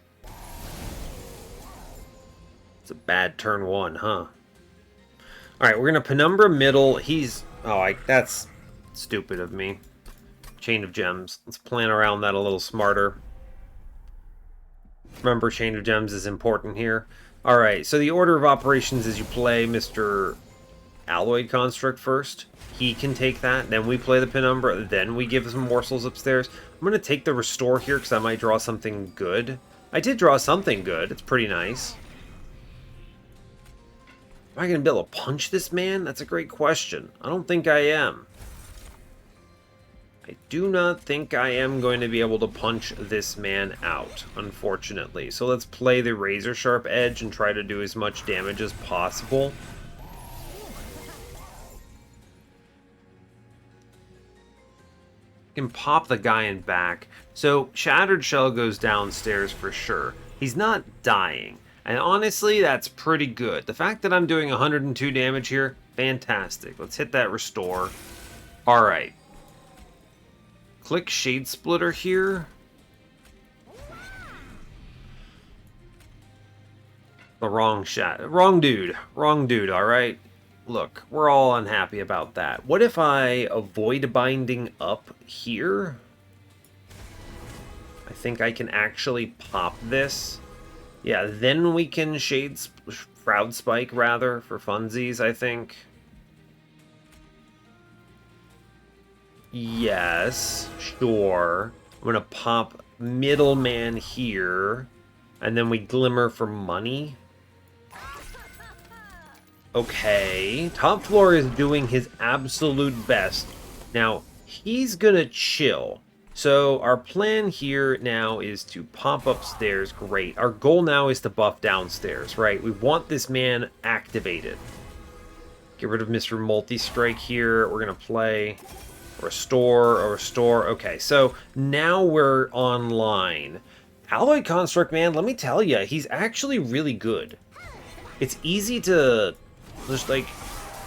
It's a bad turn 1, huh? Alright, we're going to Penumbra middle. He's... Oh, that's stupid of me. Chain of Gems. Let's plan around that a little smarter. Remember, Chain of Gems is important here. Alright, so the order of operations is you play Mr. Alloyed Construct first. He can take that, then we play the Penumbra, then we give some morsels upstairs. I'm going to take the Restore here because I might draw something good. I did draw something good. It's pretty nice. Am I going to be able to punch this man? That's a great question. I don't think I am. I do not think I am going to be able to punch this man out, unfortunately. So let's play the Razor Sharp Edge and try to do as much damage as possible. Can pop the guy in back. So Shattered Shell goes downstairs for sure. He's not dying. And honestly, that's pretty good. The fact that I'm doing 102 damage here, fantastic. Let's hit that Restore. Alright. Click Shade Splitter here. The wrong dude, alright? Look, we're all unhappy about that. What if I avoid binding up here? I think I can actually pop this. Yeah, then we can Shroud Spike, rather, for funsies, I think. Yes, sure. I'm going to pop Middleman here, and then we Glimmer for money. Okay, top floor is doing his absolute best. Now, he's going to chill. So our plan here now is to pop upstairs. Great. Our goal now is to buff downstairs, right? We want this man activated. Get rid of Mr. Multi-Strike here. We're going to play Restore. Okay, so now we're online. Alloyed Construct, man, let me tell you, he's actually really good. It's easy to just, like,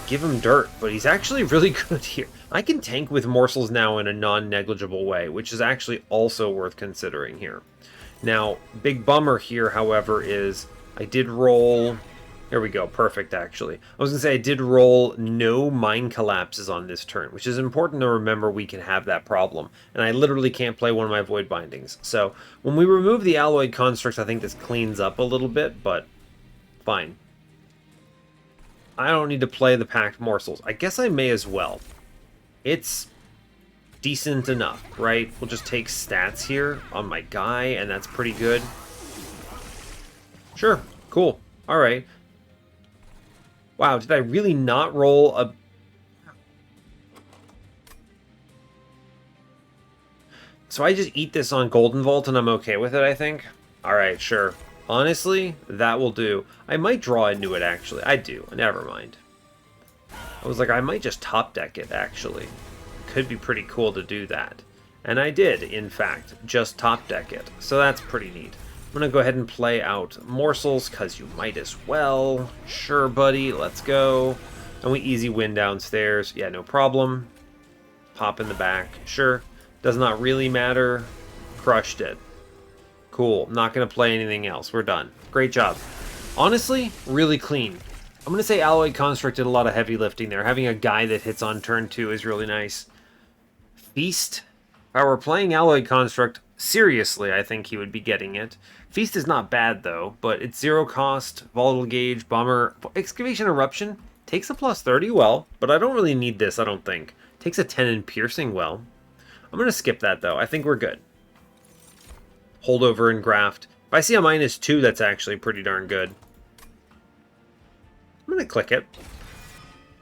give him dirt, but he's actually really good here. I can tank with morsels now in a non-negligible way, which is actually also worth considering here. Now, big bummer here, however, is I did roll... There we go, perfect, actually. I was going to say I did roll no Mind Collapses on this turn, which is important to remember we can have that problem. And I literally can't play one of my Void Bindings. So, when we remove the Alloyed Constructs, I think this cleans up a little bit, but fine. I don't need to play the Packed Morsels. I guess I may as well. It's decent enough, right? We'll just take stats here on my guy, and that's pretty good. Sure, cool, alright. Wow, did I really not roll a... So I just eat this on Golden Vault and I'm okay with it, I think? Alright, sure. Honestly, that will do. I might draw into it, actually. I do. Never mind. I was like, I might just top deck it, actually. Could be pretty cool to do that. And I did, in fact, just top deck it. So that's pretty neat. I'm going to go ahead and play out morsels, because you might as well. Sure, buddy, let's go. And we easy win downstairs. Yeah, no problem. Pop in the back. Sure. Does not really matter. Crushed it. Cool. Not going to play anything else. We're done. Great job. Honestly, really clean. I'm going to say Alloyed Construct did a lot of heavy lifting there. Having a guy that hits on turn 2 is really nice. Feast. If I were playing Alloyed Construct seriously, I think he would be getting it. Feast is not bad, though, but it's 0 cost, Volatile Gauge, Bummer. Excavation Eruption takes a plus 30 well, but I don't really need this, I don't think. Takes a 10 in Piercing well. I'm going to skip that, though. I think we're good. Holdover and Graft. If I see a -2, that's actually pretty darn good. I'm going to click it.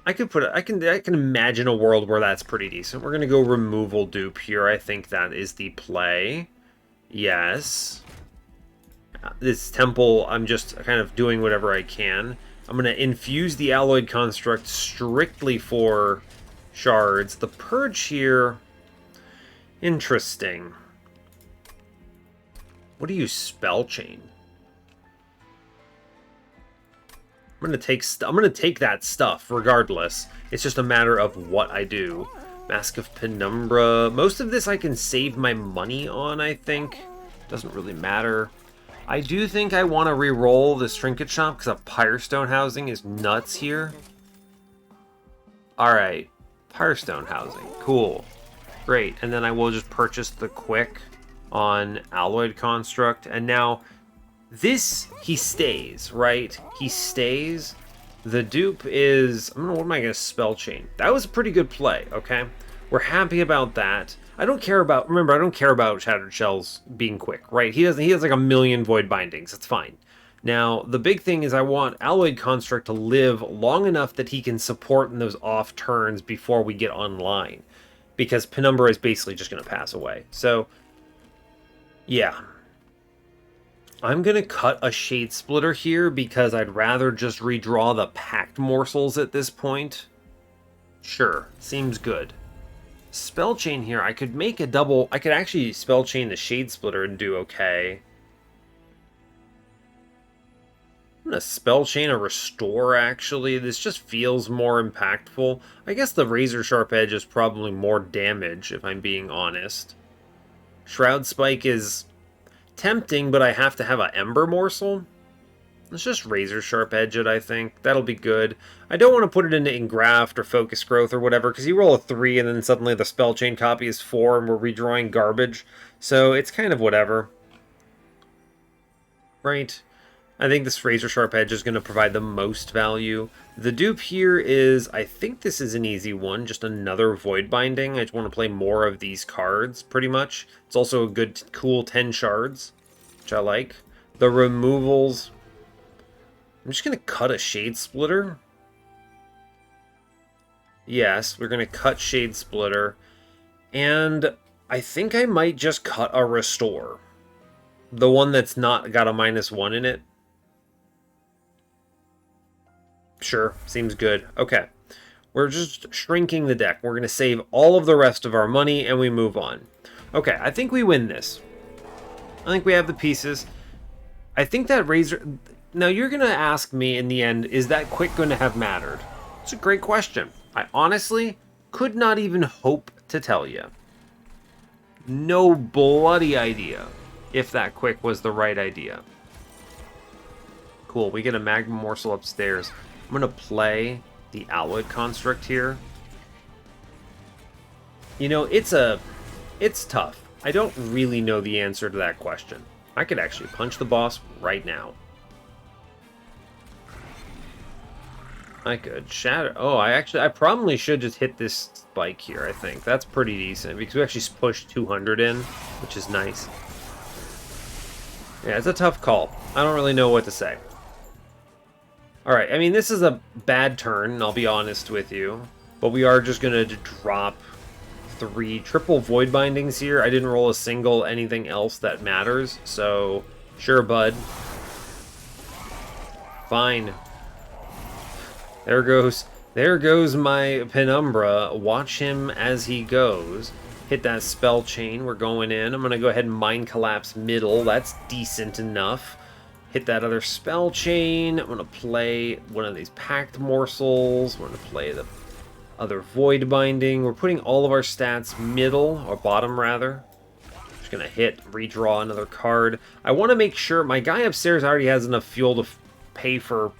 I could put it, I can imagine a world where that's pretty decent. We're going to go Removal Dupe here. I think that is the play. Yes. This temple, I'm just kind of doing whatever I can. I'm going to infuse the Alloyed Construct strictly for shards. The Purge here, interesting. What do you Spell Chain? I'm gonna take that stuff regardless. It's just a matter of what I do. Mask of Penumbra. Most of this I can save my money on, I think. Doesn't really matter. I do think I want to re-roll this Trinket Shop because a Pyrestone Housing is nuts here. Alright. Pyrestone Housing. Cool. Great. And then I will just purchase the Quick on Alloyed Construct. And now, this, he stays, right? He stays. The dupe is... what am I going to Spell Chain? That was a pretty good play, okay? We're happy about that. I don't care about... Remember, I don't care about Shattered Shells being quick, right? He has like a million Void Bindings. It's fine. Now, the big thing is I want Alloyed Construct to live long enough that he can support in those off turns before we get online. Because Penumbra is basically just going to pass away. So, yeah. I'm going to cut a Shade Splitter here because I'd rather just redraw the Pact Morsels at this point. Sure, seems good. Spell Chain here, I could make a double... I could actually Spell Chain the Shade Splitter and do okay. I'm going to Spell Chain a Restore, actually. This just feels more impactful. I guess the Razor Sharp Edge is probably more damage, if I'm being honest. Shroud Spike is tempting, but I have to have an Ember Morsel. Let's just Razor Sharp Edge it, I think. That'll be good. I don't want to put it into Engraft or Focus Growth or whatever, because you roll a 3 and then suddenly the Spell Chain copy is 4 and we're redrawing garbage. So it's kind of whatever. Right? I think this Razor Sharp Edge is going to provide the most value. The dupe here is, I think this is an easy one, just another Void Binding. I just want to play more of these cards, pretty much. It's also a good, cool 10 shards, which I like. The removals... I'm just going to cut a Shade Splitter. Yes, we're going to cut Shade Splitter. And I think I might just cut a Restore. The one that's not got a -1 in it. Sure, seems good. Okay. We're just shrinking the deck. We're going to save all of the rest of our money and we move on. Okay, I think we win this. I think we have the pieces. I think that Razor... Now, you're going to ask me in the end, is that Quick going to have mattered? It's a great question. I honestly could not even hope to tell you. No bloody idea if that Quick was the right idea. Cool, we get a Magma Morsel upstairs. I'm going to play the Alloyed Construct here. You know, it's tough. I don't really know the answer to that question. I could actually punch the boss right now. I could shatter. Oh, I probably should just hit this spike here, I think. That's pretty decent because we actually pushed 200 in, which is nice. Yeah, it's a tough call. I don't really know what to say. Alright, I mean, this is a bad turn, I'll be honest with you. But we are just going to drop 3 triple Void Bindings here. I didn't roll a single anything else that matters, so sure, bud. Fine. There goes my Penumbra. Watch him as he goes. Hit that Spell Chain. We're going in. I'm going to go ahead and Mind Collapse middle. That's decent enough. Hit that other Spell Chain. I'm going to play one of these Pact Morsels. We're going to play the other Void Binding. We're putting all of our stats middle, or bottom rather. Just going to hit, redraw another card. I want to make sure my guy upstairs already has enough fuel to pay for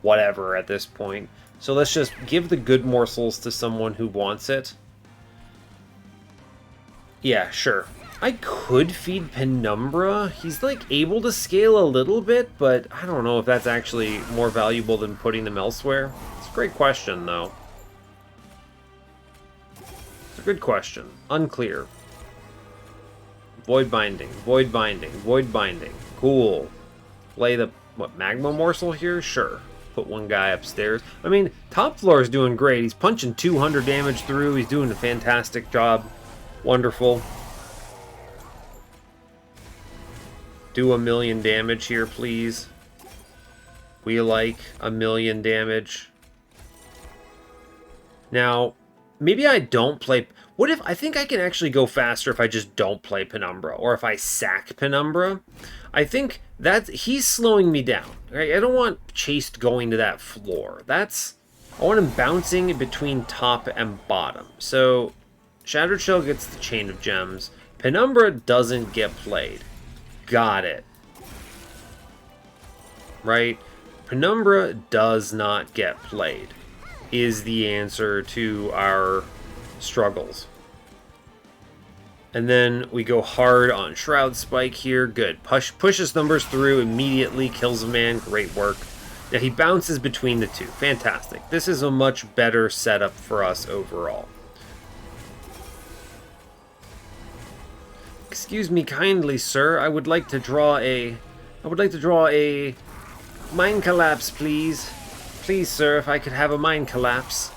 whatever at this point. So let's just give the good morsels to someone who wants it. Yeah, sure. I could feed Penumbra. He's, like, able to scale a little bit, but I don't know if that's actually more valuable than putting them elsewhere. It's a great question, though. It's a good question. Unclear. Void binding, void binding, void binding. Cool. Play the, what, magma morsel here? Sure. Put one guy upstairs. I mean, top floor is doing great. He's punching 200 damage through. He's doing a fantastic job. Wonderful. Do 1,000,000 damage here, please. We like 1,000,000 damage. Now, maybe I don't play... What if... I think I can actually go faster if I just don't play Penumbra, or if I sack Penumbra. I think that he's slowing me down. Right? I don't want Chaste going to that floor. That's... I want him bouncing between top and bottom. So, Shattered Shell gets the Chain of Gems. Penumbra doesn't get played. Got it. Right? Penumbra does not get played, is the answer to our struggles. And then we go hard on Shroud Spike here. Good. Pushes numbers through, immediately kills a man. Great work. Now he bounces between the two. Fantastic. This is a much better setup for us overall. Excuse me kindly, sir. I would like to draw a mind collapse, please. Please, sir, if I could have a mind collapse.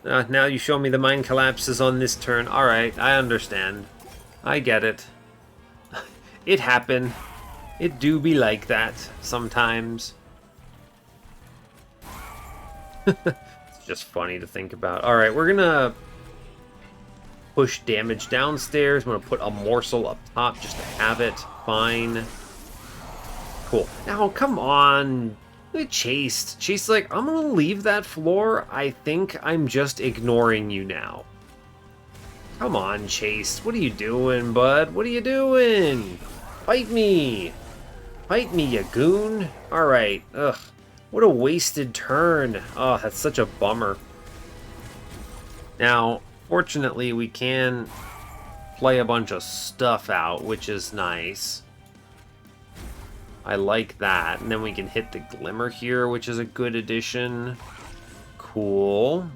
Now you show me the mind collapses on this turn. Alright, I understand. I get it. It happen. It do be like that sometimes. It's just funny to think about. Alright, we're gonna push damage downstairs. I'm gonna put a morsel up top just to have it. Fine. Cool. Now, come on. Look at Chaste. Chaste's like, I'm gonna leave that floor. I think I'm just ignoring you now. Come on, Chaste. What are you doing, bud? What are you doing? Fight me. Fight me, you goon. Alright. Ugh. What a wasted turn. Oh, that's such a bummer. Now, fortunately, we can play a bunch of stuff out, which is nice. I like that. And then we can hit the Glimmer here, which is a good addition. Cool.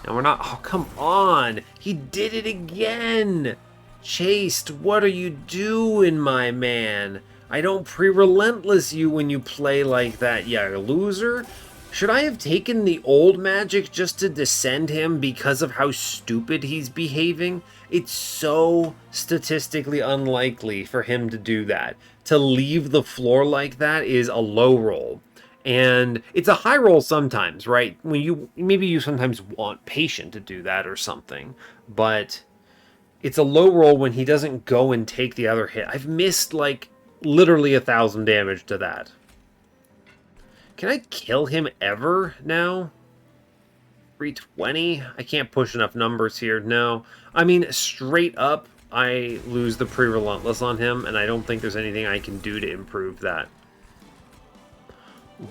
And we're not... Oh, come on! He did it again! Chaste, what are you doing, my man? I don't pre-relentless you when you play like that, you loser. Should I have taken the old magic just to descend him because of how stupid he's behaving? It's so statistically unlikely for him to do that. To leave the floor like that is a low roll. And it's a high roll sometimes, right? When maybe you sometimes want Patient to do that or something. But it's a low roll when he doesn't go and take the other hit. I've missed, like, literally 1,000 damage to that. Can I kill him ever now? 320? I can't push enough numbers here, no. I mean, straight up, I lose the pre-relentless on him, and I don't think there's anything I can do to improve that.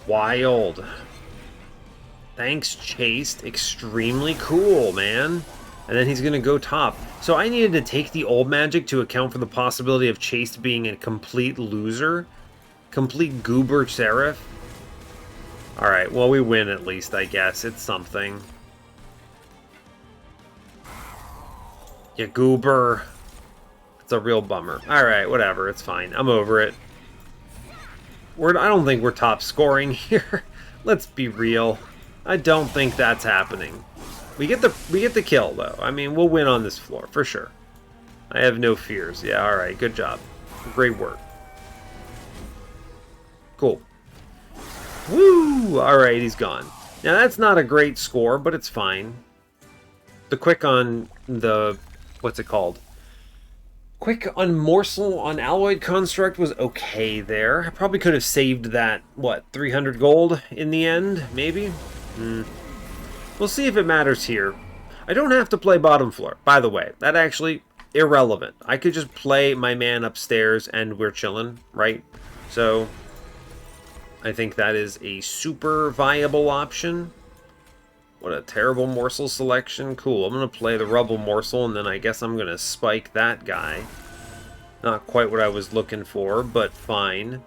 Wild. Thanks, Chaste. Extremely cool, man. And then he's going to go top. So I needed to take the old magic to account for the possibility of Chaste being a complete loser. Complete goober Seraph. Alright, well, we win at least, I guess. It's something. You goober. It's a real bummer. Alright, whatever. It's fine. I'm over it. I don't think we're top scoring here. Let's be real. I don't think that's happening. We get the kill, though. I mean, we'll win on this floor, for sure. I have no fears. Yeah, alright. Good job. Great work. Cool. Woo! Alright, he's gone. Now, that's not a great score, but it's fine. The quick on the... What's it called? Quick on Morsel on Alloyed Construct was okay there. I probably could have saved that, what, 300 gold in the end? Maybe? We'll see if it matters here. I don't have to play bottom floor, by the way. That actually, irrelevant. I could just play my man upstairs and we're chilling, right? So... I think that is a super viable option. What a terrible morsel selection. Cool, I'm going to play the rubble morsel, and then I guess I'm going to spike that guy. Not quite what I was looking for, but fine.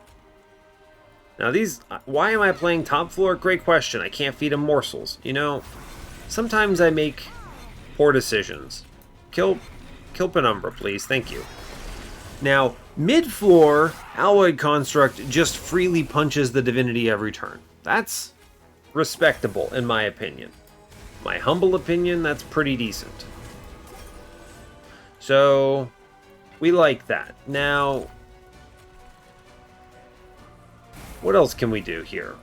Now these... Why am I playing top floor? Great question. I can't feed him morsels. You know, sometimes I make poor decisions. Kill Penumbra, please. Thank you. Now, mid-floor, Alloyed Construct just freely punches the Divinity every turn. That's respectable, in my opinion. My humble opinion, that's pretty decent. So, we like that. Now, what else can we do here?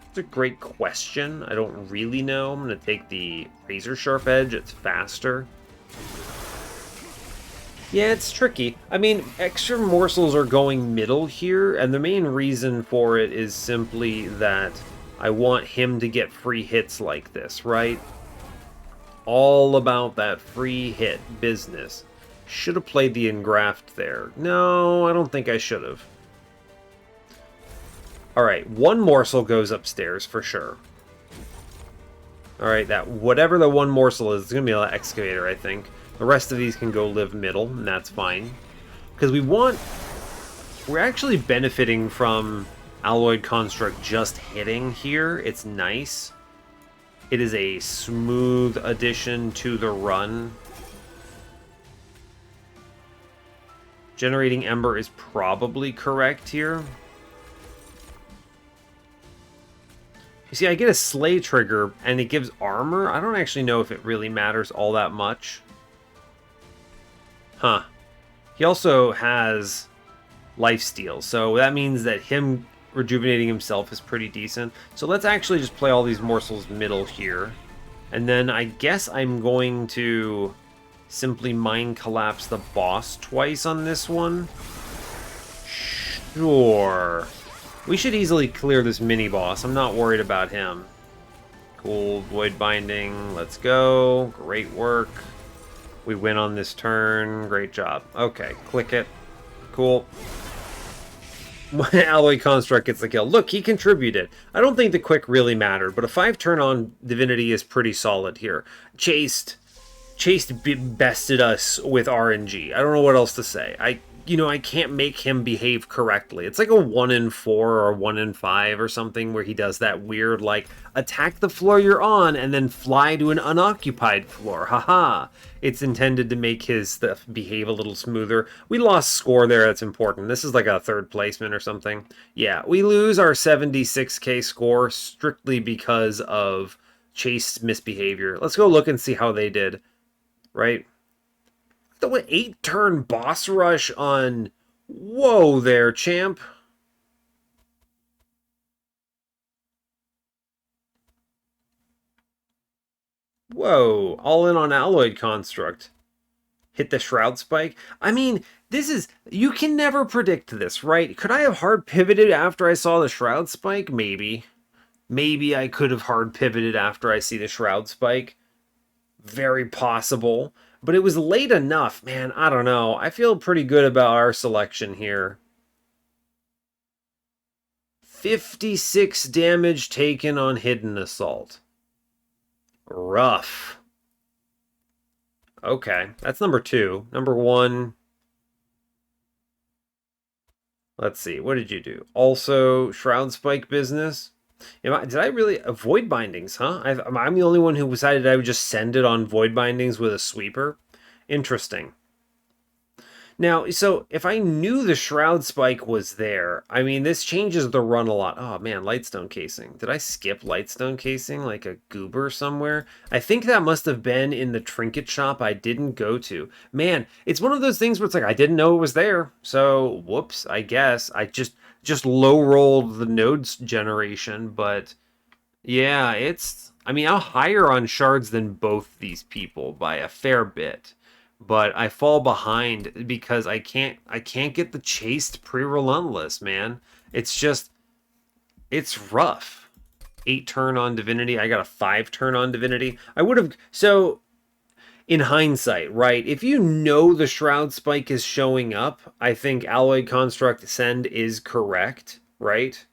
It's a great question. I don't really know. I'm going to take the Razor Sharp Edge. It's faster. Yeah, it's tricky. I mean, extra morsels are going middle here, and the main reason for it is simply that I want him to get free hits like this, right? All about that free hit business. Should have played the Engraft there. No, I don't think I should have. Alright, one morsel goes upstairs for sure. Alright, that whatever the one morsel is, it's going to be an excavator, I think. The rest of these can go live middle, and that's fine. Because we're actually benefiting from Alloyed Construct just hitting here. It's nice. It is a smooth addition to the run. Generating Ember is probably correct here. You see, I get a Slay trigger, and it gives armor. I don't actually know if it really matters all that much. Huh. He also has lifesteal, so that means that him rejuvenating himself is pretty decent. So let's actually just play all these morsels middle here. And then I guess I'm going to simply Mind Collapse the boss twice on this one. Sure. We should easily clear this mini-boss. I'm not worried about him. Cool. Void Binding. Let's go. Great work. We win on this turn. Great job. Okay, click it. Cool. Alloy Construct gets the kill. Look, he contributed. I don't think the quick really mattered, but a 5-turn on Divinity is pretty solid here. Chaste bested us with RNG. I don't know what else to say. I can't make him behave correctly. It's like a 1 in 4 or 1 in 5 or something where he does that weird, like, attack the floor you're on and then fly to an unoccupied floor. Haha. It's intended to make his stuff behave a little smoother. We lost score there. That's important. This is like a 3rd placement or something. Yeah, we lose our 76k score strictly because of Chaste's misbehavior. Let's go look and see how they did. Right? The 8-turn boss rush on... Whoa there, champ. Whoa, all in on Alloyed Construct. Hit the Shroud Spike. I mean, this is... You can never predict this, right? Could I have hard pivoted after I saw the Shroud Spike? Maybe. Maybe I could have hard pivoted after I see the Shroud Spike. Very possible. But it was late enough, man. I don't know. I feel pretty good about our selection here. 56 damage taken on Hidden Assault. Rough. Okay, that's number 2. Number 1. Let's see, what did you do? Also, Shroud Spike business? Did I really... Void Bindings, huh? I'm the only one who decided I would just send it on Void Bindings with a sweeper? Interesting. Now, so if I knew the Shroud Spike was there, I mean, this changes the run a lot. Oh, man, Lightstone Casing. Did I skip Lightstone Casing like a goober somewhere? I think that must have been in the trinket shop I didn't go to. Man, it's one of those things where it's like, I didn't know it was there. So, whoops, I guess. I just low-rolled the nodes generation, but yeah, it's... I mean, I'm higher on shards than both these people by a fair bit. But I fall behind because I can't get the Chaste pre-relentless, man. It's rough. 8-turn on Divinity. I got a 5-turn on Divinity. I would have... So, in hindsight, right? If you know the Shroud Spike is showing up, I think Alloy Construct Send is correct, right?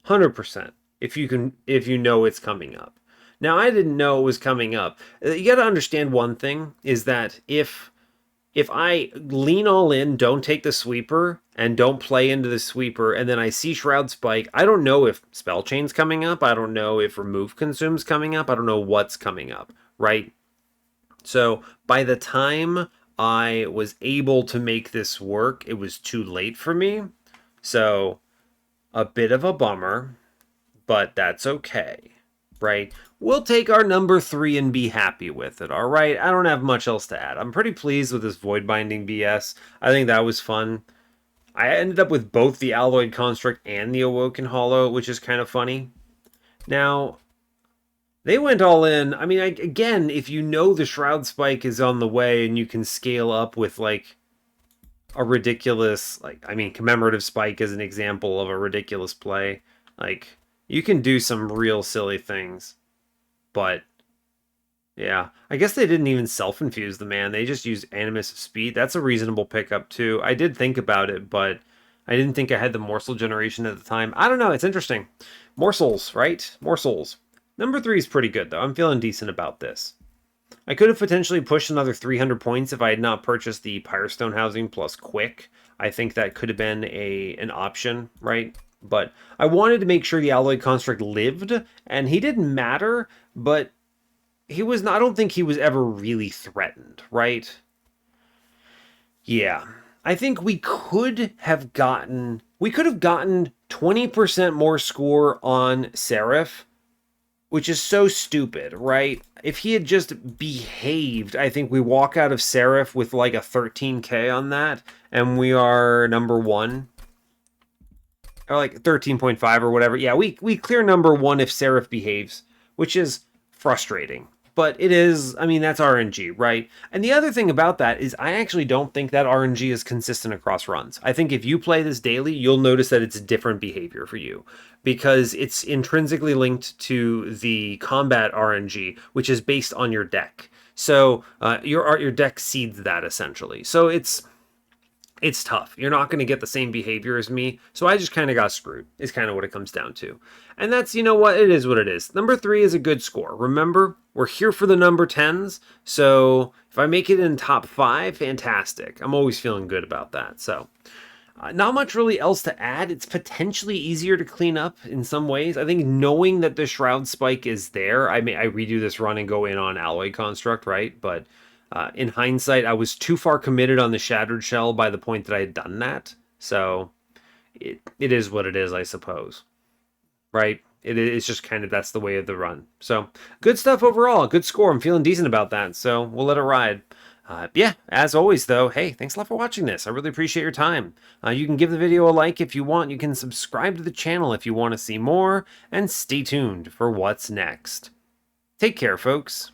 100%. If you know it's coming up. Now, I didn't know it was coming up. You got to understand one thing is that if I lean all in, don't take the sweeper, and don't play into the sweeper, and then I see Shroud Spike, I don't know if Spell Chain's coming up. I don't know if Remove Consume's coming up. I don't know what's coming up, right? So by the time I was able to make this work, it was too late for me. So a bit of a bummer, but that's okay, right? We'll take our number 3 and be happy with it, all right? I don't have much else to add. I'm pretty pleased with this Void Binding BS. I think that was fun. I ended up with both the Alloyed Construct and the Awoken Hollow, which is kind of funny. Now, they went all in. I mean, again, if you know the Shroud Spike is on the way and you can scale up with, like, a ridiculous, like, I mean, Commemorative Spike is an example of a ridiculous play. Like, you can do some real silly things. But, yeah. I guess they didn't even self-infuse the man. They just used Animus of Speed. That's a reasonable pickup, too. I did think about it, but I didn't think I had the morsel generation at the time. I don't know. It's interesting. Morsels, right? Morsels. Number 3 is pretty good, though. I'm feeling decent about this. I could have potentially pushed another 300 points if I had not purchased the Pyrestone Housing plus Quick. I think that could have been an option, right? But I wanted to make sure the Alloy Construct lived, and he didn't matter, but he was not, I don't think he was ever really threatened, right? Yeah. I think we could have gotten 20% more score on Seraph, which is so stupid, right? If he had just behaved, I think we walk out of Seraph with like a 13k on that, and we are number 1. Or like 13.5 or whatever. Yeah, we clear number 1 if Seraph behaves, which is frustrating. But it is, I mean, that's RNG, right? And the other thing about that is I actually don't think that RNG is consistent across runs. I think if you play this daily, you'll notice that it's different behavior for you because it's intrinsically linked to the combat RNG, which is based on your deck. So your deck seeds that essentially. So it's tough. You're not going to get the same behavior as me. So I just kind of got screwed, is kind of what it comes down to. And that's, you know what, it is what it is. Number 3 is a good score. Remember, we're here for the number 10s. So if I make it in top 5, fantastic. I'm always feeling good about that. So not much really else to add. It's potentially easier to clean up in some ways. I think knowing that the Shroud Spike is there, I redo this run and go in on Alloy Construct, right? But in hindsight, I was too far committed on the Shattered Shell by the point that I had done that. So it is what it is, I suppose. Right? It's just kind of, that's the way of the run. So good stuff overall. Good score. I'm feeling decent about that. So we'll let it ride. Yeah, as always, though, hey, thanks a lot for watching this. I really appreciate your time. You can give the video a like if you want. You can subscribe to the channel if you want to see more. And stay tuned for what's next. Take care, folks.